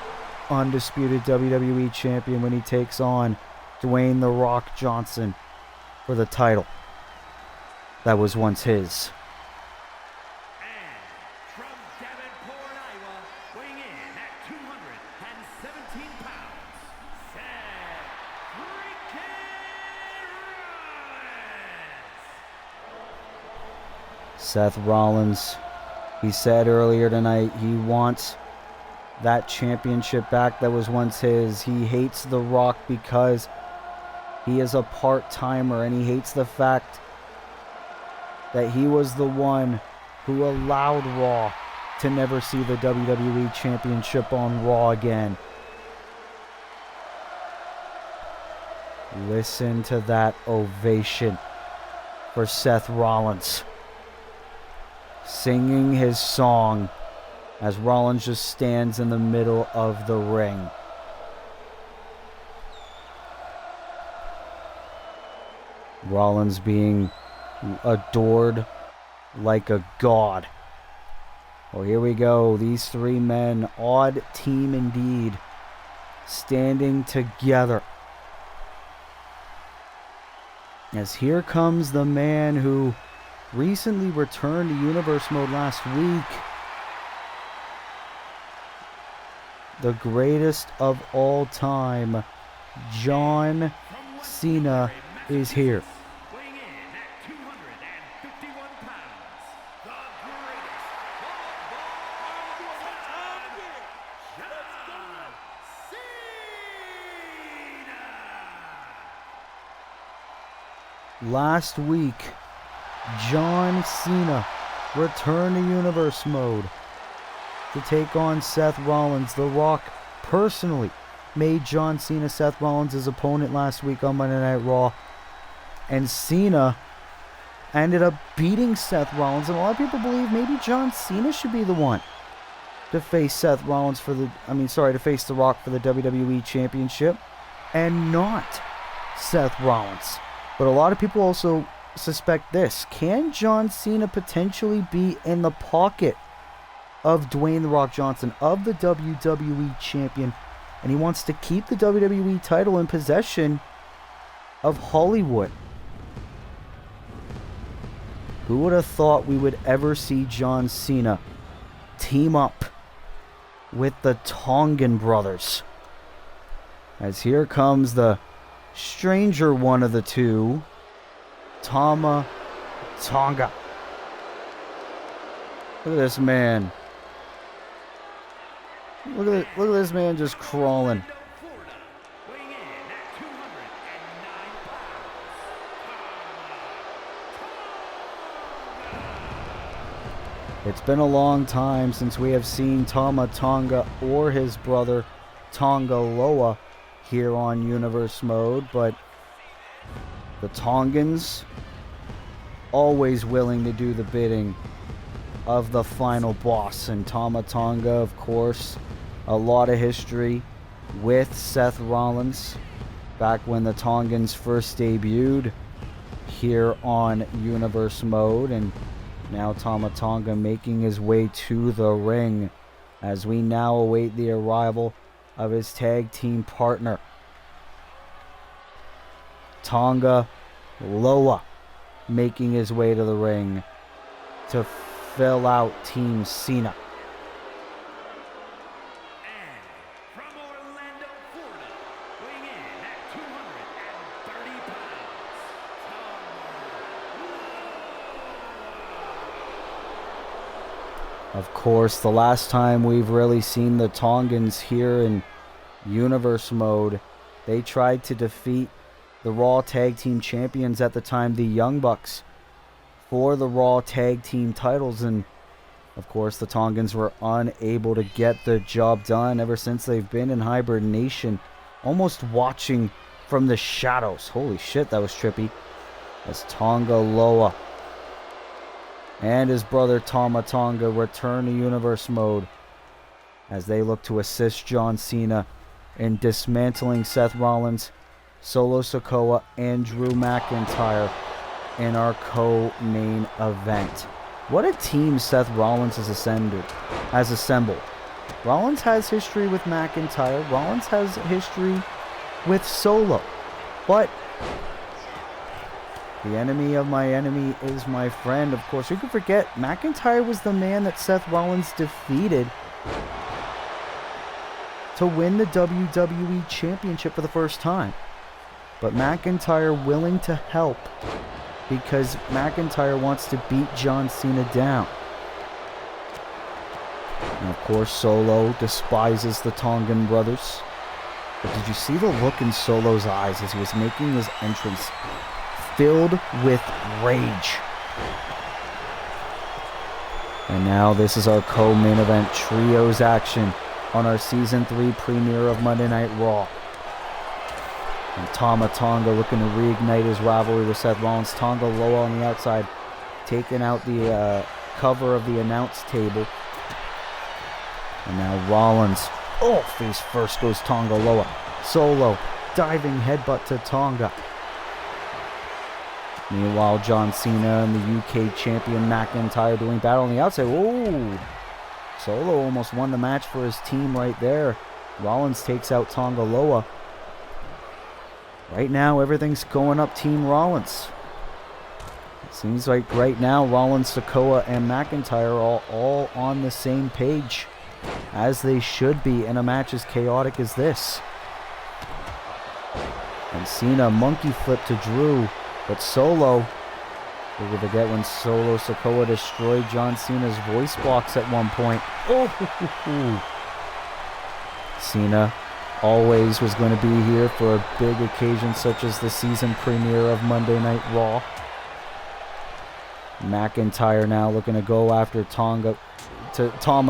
undisputed WWE champion when he takes on Dwayne "The Rock" Johnson for the title that was once his. And from Davenport, Iowa, weighing in at 217 pounds, Seth Rollins. Seth Rollins, he said earlier tonight he wants that championship back that was once his. He hates The Rock because he is a part-timer, and he hates the fact that he was the one who allowed Raw to never see the WWE Championship on Raw again. Listen to that ovation for Seth Rollins, singing his song as Rollins just stands in the middle of the ring. Rollins being adored like a god. Well, here we go. These three men, odd team indeed, standing together. As here comes the man who recently returned to Universe Mode last week. The greatest of all time, John Cena, is here. Weighing in at 251 pounds, the greatest of all time. last week, John Cena returned to Universe Mode to take on Seth Rollins. The Rock personally made John Cena Seth Rollins his opponent last week on Monday Night Raw. And Cena ended up beating Seth Rollins. And a lot of people believe maybe John Cena should be the one to face Seth Rollins to face The Rock for the WWE Championship and not Seth Rollins. But a lot of people also suspect this. Can John Cena potentially be in the pocket of Dwayne The Rock Johnson, of the WWE Champion, and he wants to keep the WWE title in possession of Hollywood? Who would have thought we would ever see John Cena team up with the Tongan brothers? As here comes the stranger one of the two, Tama Tonga. Look at this man. Look at this man just crawling. It's been a long time since we have seen Tama Tonga or his brother Tonga Loa here on Universe Mode, but the Tongans always willing to do the bidding of the final boss. And Tama Tonga, of course, a lot of history with Seth Rollins back when the Tongans first debuted here on Universe Mode, and now Tama Tonga making his way to the ring as we now await the arrival of his tag team partner, Tonga Loa, making his way to the ring to fill out Team Cena. And from Orlando, Florida, weighing in at 230 pounds, Of course, the last time we've really seen the Tongans here in Universe Mode, they tried to defeat the Raw Tag Team Champions at the time, the Young Bucks, for the Raw Tag Team titles. And of course, the Tongans were unable to get the job done ever since they've been in hibernation, almost watching from the shadows. Holy shit, that was trippy. As Tonga Loa and his brother Tama Tonga return to Universe Mode as they look to assist John Cena in dismantling Seth Rollins, Solo Sikoa, and Drew McIntyre in our co-main event. What a team Seth Rollins has assembled. Rollins has history with McIntyre. Rollins has history with Solo. But the enemy of my enemy is my friend. Of course, you can forget McIntyre was the man that Seth Rollins defeated to win the WWE Championship for the first time. But McIntyre willing to help because McIntyre wants to beat John Cena down. And of course, Solo despises the Tongan brothers. But did you see the look in Solo's eyes as he was making his entrance? Filled with rage. And now this is our co-main event trios action on our Season 3 premiere of Monday Night Raw. And Tama Tonga looking to reignite his rivalry with Seth Rollins. Tonga Loa on the outside, taking out the cover of the announce table. And now Rollins, face first goes Tonga Loa. Solo, diving headbutt to Tonga. Meanwhile, John Cena and the UK champion McIntyre doing battle on the outside. Whoa! Solo almost won the match for his team right there. Rollins takes out Tonga Loa. Right now, everything's going up Team Rollins. It seems like right now, Rollins, Sikoa, and McIntyre are all on the same page, as they should be in a match as chaotic as this. And Cena monkey flip to Drew, but Solo, we will forget when Solo Sikoa destroyed John Cena's voice box at one point. Cena always was going to be here for a big occasion such as the season premiere of Monday Night Raw. McIntyre now looking to go after Tama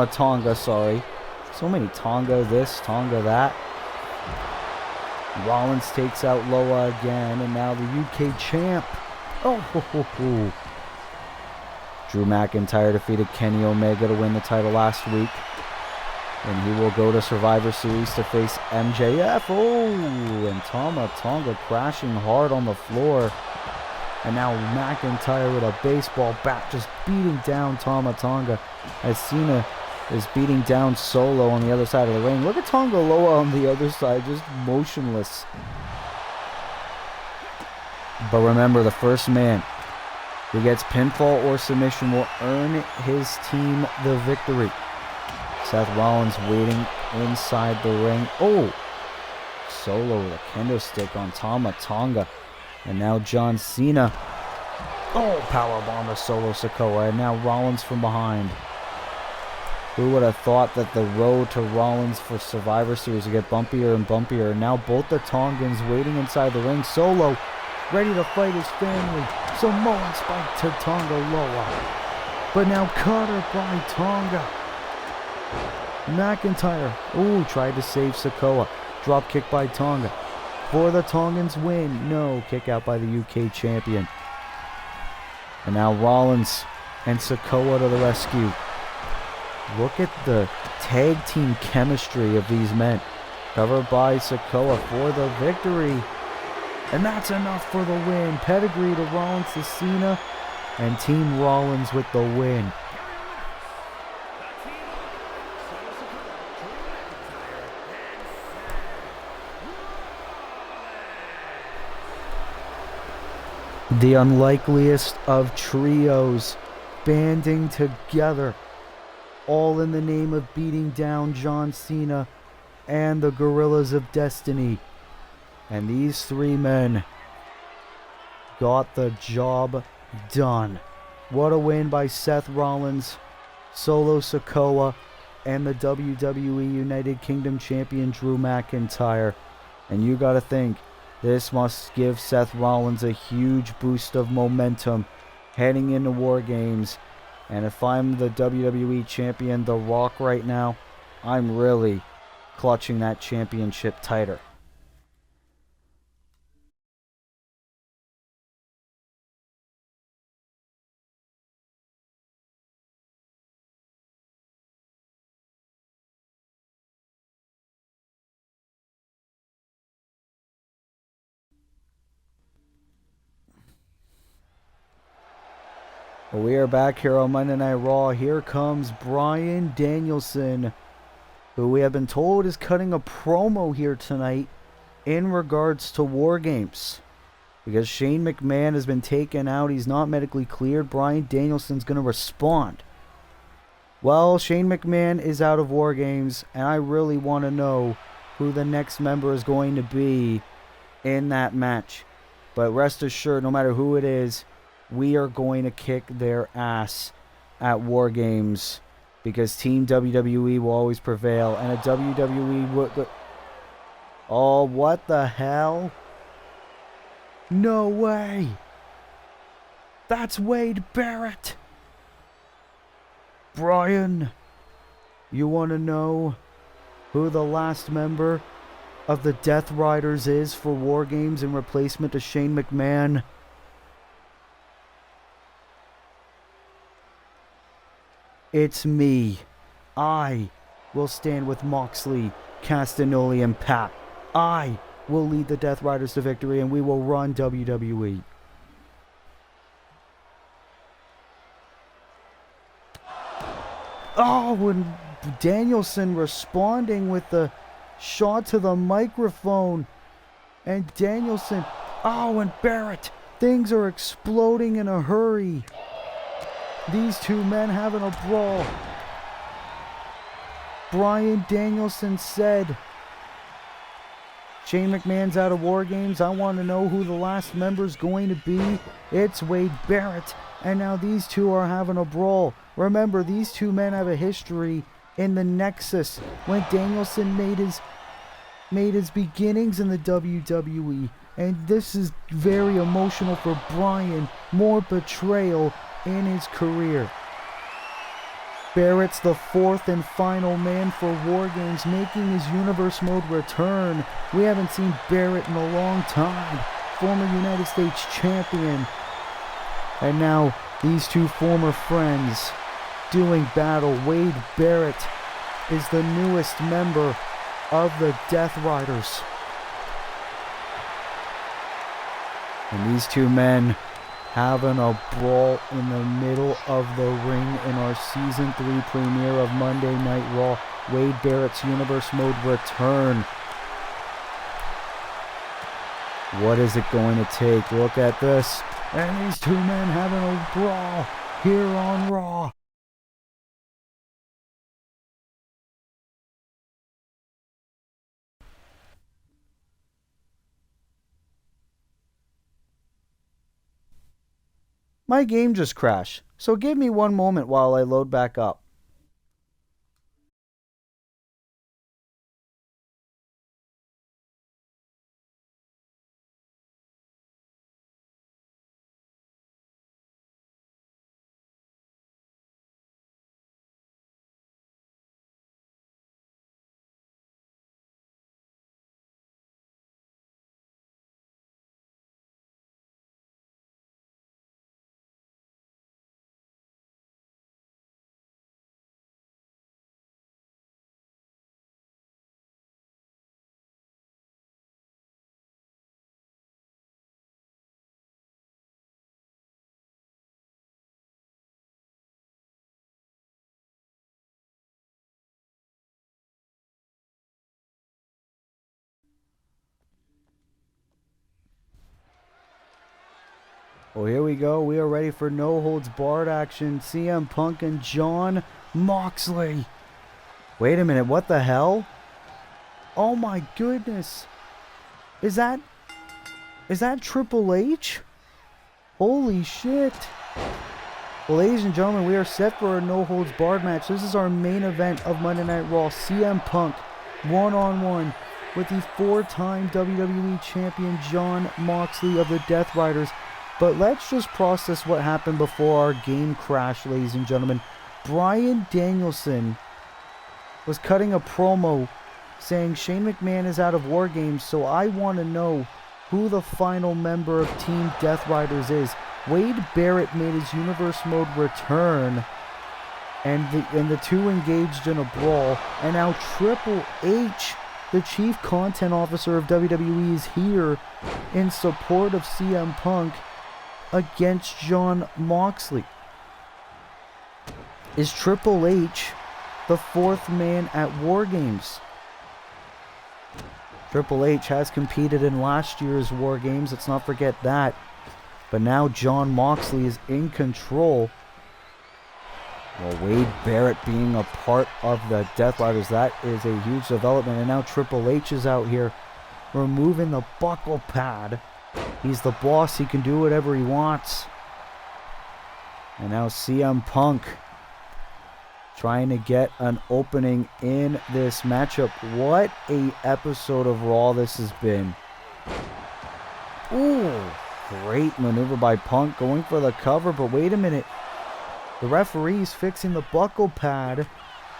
Tonga, sorry. So many Tonga this, Tonga that. Rollins takes out Loa again, and now the UK champ. Oh, ho, ho, ho. Drew McIntyre defeated Kenny Omega to win the title last week. And he will go to Survivor Series to face MJF. Oh, and Tama Tonga crashing hard on the floor. And now McIntyre with a baseball bat just beating down Tama Tonga as Cena is beating down Solo on the other side of the ring. Look at Tonga Loa on the other side, just motionless. But remember, the first man who gets pinfall or submission will earn his team the victory. Seth Rollins waiting inside the ring. Oh! Solo with a kendo stick on Tama Tonga. And now John Cena. Oh, powerbomb to Solo Sikoa. And now Rollins from behind. Who would have thought that the road to Rollins for Survivor Series would get bumpier and bumpier. And now both the Tongans waiting inside the ring. Solo ready to fight his family. Samoan spike to Tonga Loa. But now Cutter by Tonga. McIntyre. Ooh, tried to save Sikoa. Drop kick by Tonga. For the Tongans win. No, kick out by the UK champion. And now Rollins and Sikoa to the rescue. Look at the tag team chemistry of these men. Covered by Sikoa for the victory. And that's enough for the win. Pedigree to Rollins to Cena. And Team Rollins with the win. The unlikeliest of trios banding together, all in the name of beating down John Cena and the Gorillas of Destiny. And these three men got the job done. What a win by Seth Rollins, Solo Sikoa, and the WWE United Kingdom Champion Drew McIntyre. And you gotta think, this must give Seth Rollins a huge boost of momentum heading into War Games. And if I'm the WWE Champion, The Rock, right now, I'm really clutching that championship tighter. We are back here on Monday Night Raw. Here comes Bryan Danielson, who we have been told is cutting a promo here tonight in regards to War Games. Because Shane McMahon has been taken out. He's not medically cleared. Bryan Danielson's going to respond. Well, Shane McMahon is out of War Games, and I really want to know who the next member is going to be in that match. But rest assured, no matter who it is, we are going to kick their ass at War Games because Team WWE will always prevail. And a WWE would... Oh, what the hell? No way! That's Wade Barrett! Brian, you want to know who the last member of the Death Riders is for War Games in replacement to Shane McMahon? It's me. I will stand with Moxley, Castagnoli, and Pat. I will lead the Death Riders to victory, and we will run WWE. Oh, and Danielson responding with the shot to the microphone. And Danielson, oh, and Barrett. Things are exploding in a hurry. These two men having a brawl. Bryan Danielson said, Shane McMahon's out of War Games. I want to know who the last member's going to be. It's Wade Barrett. And now these two are having a brawl. Remember, these two men have a history in the Nexus when Danielson made his made his beginnings in the WWE, and this is very emotional for Bryan. More betrayal in his career. Barrett's the fourth and final man for War Games, making his Universe Mode return. We haven't seen Barrett in a long time. Former United States Champion. And now these two former friends doing battle. Wade Barrett is the newest member of the Death Riders. And these two men having a brawl in the middle of the ring in our Season 3 premiere of Monday Night Raw. Wade Barrett's Universe Mode return. What is it going to take? Look at this. And these two men having a brawl here on Raw. My game just crashed, so give me one moment while I load back up. Well, here we go. We are ready for no holds barred action. CM Punk and Jon Moxley. Wait a minute, what the hell? Oh my goodness. Is that Triple H? Holy shit. Well, ladies and gentlemen, we are set for a no holds barred match. This is our main event of Monday Night Raw. CM Punk one-on-one with the four-time WWE Champion Jon Moxley of the Death Riders. But let's just process what happened before our game crash, ladies and gentlemen. Bryan Danielson was cutting a promo saying Shane McMahon is out of War Games, so I want to know who the final member of Team Death Riders is. Wade Barrett made his Universe Mode return, and the two engaged in a brawl. And now Triple H, the Chief Content Officer of WWE, is here in support of CM Punk against Jon Moxley. Is Triple H the fourth man at War Games? Triple H has competed in last year's War Games, let's not forget that. But now Jon Moxley is in control. Well, Wade Barrett being a part of the Death Riders, that is a huge development. And now Triple H is out here removing the buckle pad. He's the boss. He can do whatever he wants. And now CM Punk trying to get an opening in this matchup. What a episode of Raw this has been. Ooh, great maneuver by Punk going for the cover. But wait a minute. The referee's fixing the buckle pad.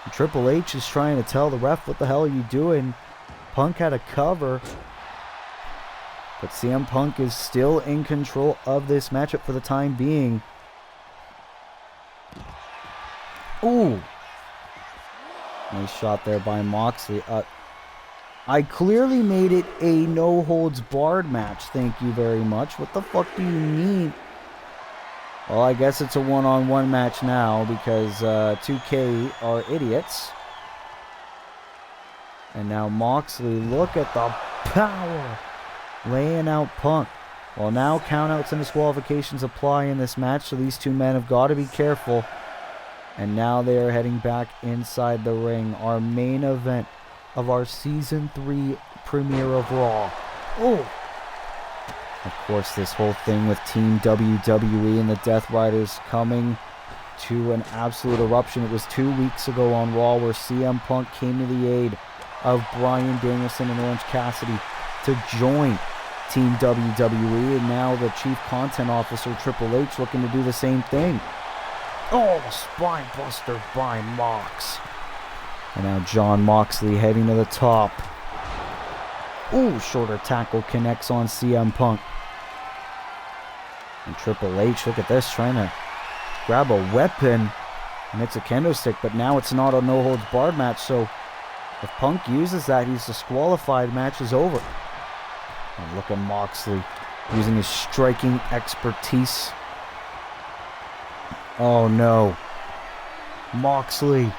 And Triple H is trying to tell the ref, what the hell are you doing? Punk had a cover. But CM Punk is still in control of this matchup for the time being. Ooh. Nice shot there by Moxley. I clearly made it a no-holds-barred match. Thank you very much. What the fuck do you mean? Well, I guess it's a one-on-one match now because 2K are idiots. And now Moxley, look at the power. Laying out Punk. Well, now countouts and disqualifications apply in this match, so these two men have got to be careful. And now they are heading back inside the ring. Our main event of our Season 3 premiere of Raw. Oh! Of course, this whole thing with Team WWE and the Death Riders coming to an absolute eruption. It was 2 weeks ago on Raw where CM Punk came to the aid of Bryan Danielson and Orange Cassidy to join Team WWE, and now the Chief Content Officer Triple H looking to do the same thing. Oh, spine buster by Mox. And now Jon Moxley heading to the top. Ooh, shoulder tackle connects on CM Punk. And Triple H, look at this, trying to grab a weapon. And it's a kendo stick, but now it's not a no-holds-barred match, so if Punk uses that, he's disqualified. Match is over. And look at Moxley using his striking expertise. Oh no. Moxley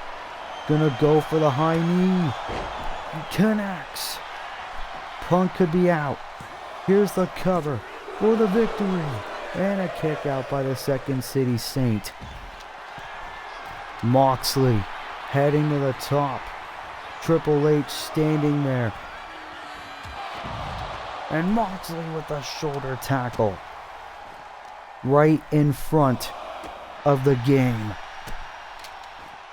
gonna go for the high knee. He connects. Punk could be out. Here's the cover for the victory. And a kick out by the Second City Saint. Moxley heading to the top. Triple H standing there. And Moxley with a shoulder tackle. Right in front of the game.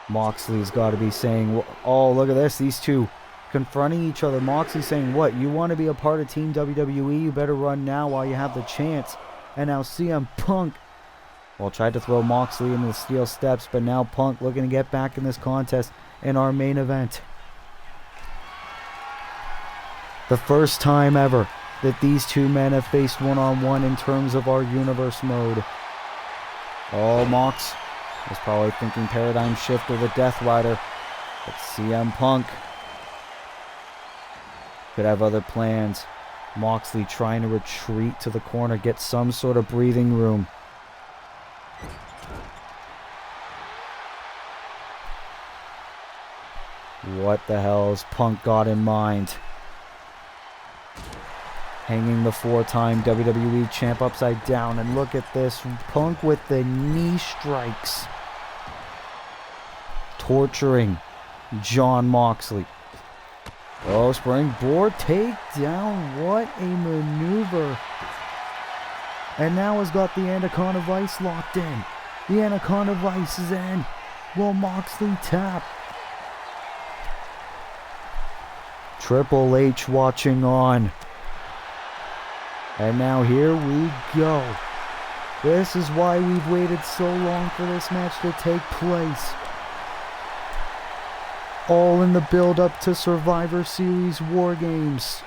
Moxley's got to be saying, oh, look at this. These two confronting each other. Moxley saying, what? You want to be a part of Team WWE? You better run now while you have the chance. And now CM Punk, well, tried to throw Moxley into the steel steps, but now Punk looking to get back in this contest in our main event. The first time ever that these two men have faced one-on-one in terms of our universe mode. Oh, Mox was probably thinking paradigm shift or the Death Rider, but CM Punk could have other plans. Moxley trying to retreat to the corner, get some sort of breathing room. What the hell has Punk got in mind? Hanging the four-time WWE champ upside down, and look at this. Punk with the knee strikes. Torturing Jon Moxley. Oh, springboard takedown. What a maneuver. And now has got the Anaconda Vice locked in. The Anaconda Vice is in. Will Moxley tap? Triple H watching on. And now here we go. This is why we've waited so long for this match to take place. All in the build-up to Survivor Series War Games.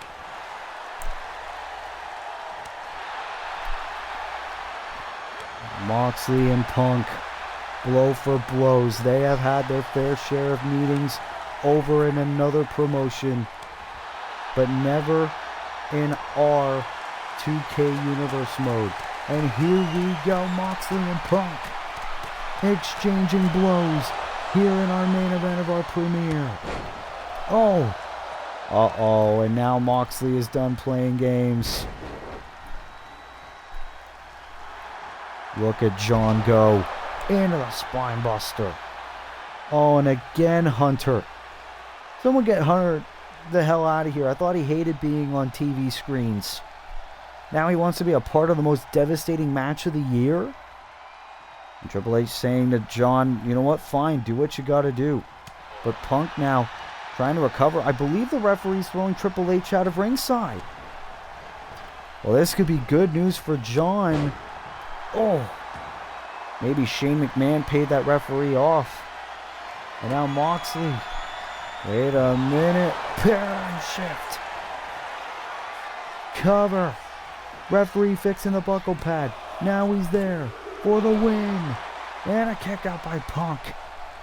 Moxley and Punk, blow for blows. They have had their fair share of meetings over in another promotion, but never in our 2K Universe mode. And here we go, Moxley and Punk exchanging blows here in our main event of our premiere. Oh. Uh-oh, and now Moxley is done playing games. Look at John go into the spine buster. Oh, and again Hunter. Someone get Hunter the hell out of here. I thought he hated being on TV screens. Now he wants to be a part of the most devastating match of the year? And Triple H saying to John, you know what, fine, do what you gotta do. But Punk now trying to recover. I believe the referee's throwing Triple H out of ringside. Well, this could be good news for John. Oh, maybe Shane McMahon paid that referee off. And now Moxley. Wait a minute. Paradigm shift. Cover. Referee fixing the buckle pad. Now he's there for the win. And a kick out by Punk.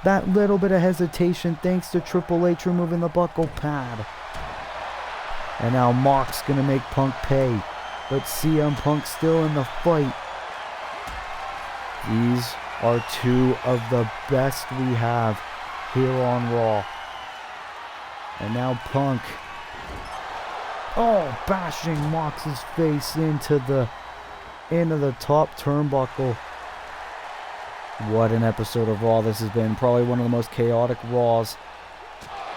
That little bit of hesitation thanks to Triple H removing the buckle pad. And now Mox gonna make Punk pay. But CM Punk still in the fight. These are two of the best we have here on Raw. And now Punk. Oh, bashing Mox's face into the top turnbuckle. What an episode of Raw this has been. Probably one of the most chaotic Raws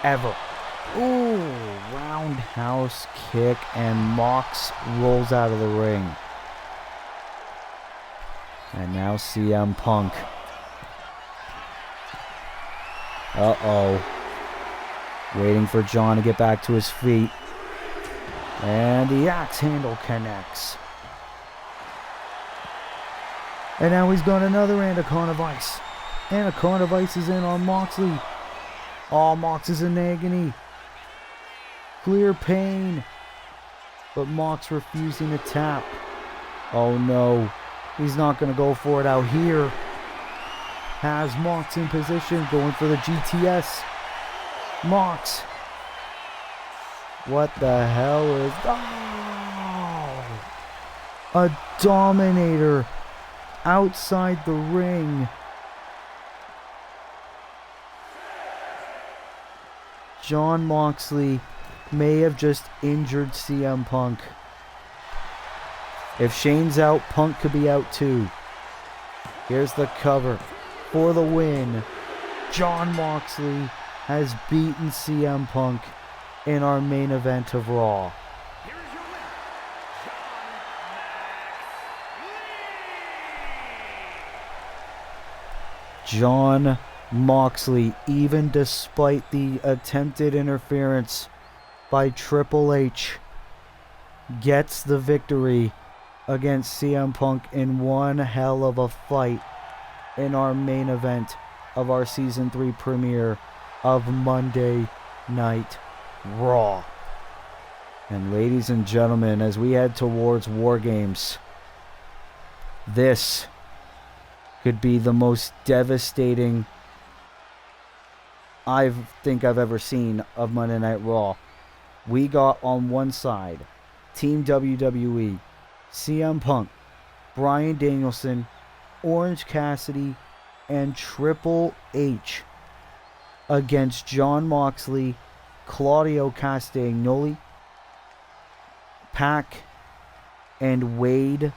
ever. Ooh, roundhouse kick, and Mox rolls out of the ring. And now CM Punk. Uh-oh. Waiting for John to get back to his feet. And the axe handle connects. And now he's got another Anaconda Vice. Anaconda Vice is in on Moxley. Oh, Mox is in agony. Clear pain. But Mox refusing to tap. Oh no. He's not going to go for it out here. Has Mox in position. Going for the GTS. Mox. What the hell is... Oh! A Dominator. Outside the ring. Jon Moxley may have just injured CM Punk. If Shane's out, Punk could be out too. Here's the cover for the win. Jon Moxley has beaten CM Punk in our main event of Raw. Jon Moxley, even despite the attempted interference by Triple H, gets the victory against CM Punk in one hell of a fight in our main event of our Season 3 premiere of Monday Night Raw. And ladies and gentlemen, as we head towards War Games, this could be the most devastating I think I've ever seen of Monday Night Raw. We got on one side Team WWE, CM Punk, Bryan Danielson, Orange Cassidy, and Triple H against Jon Moxley, Claudio Castagnoli, Pac, and Wade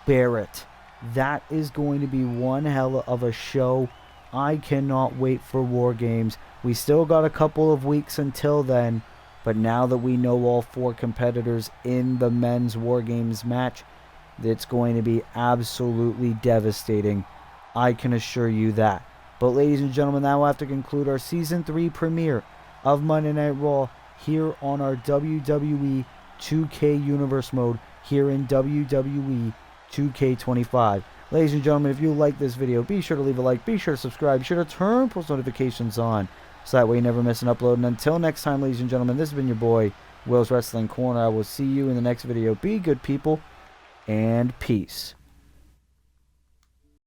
Barrett. That is going to be one hell of a show. I cannot wait for War Games. We still got a couple of weeks until then, but now that we know all four competitors in the men's War Games match, it's going to be absolutely devastating. I can assure you that. But ladies and gentlemen, that will have to conclude our Season 3 premiere of Monday Night Raw here on our WWE 2K Universe mode here in WWE 2K25. Ladies and gentlemen, if you like this video, be sure to leave a like, be sure to subscribe, be sure to turn post notifications on, so that way you never miss an upload. And until next time, ladies and gentlemen, this has been your boy, Will's Wrestling Corner. I will see you in the next video. Be good, people, and peace.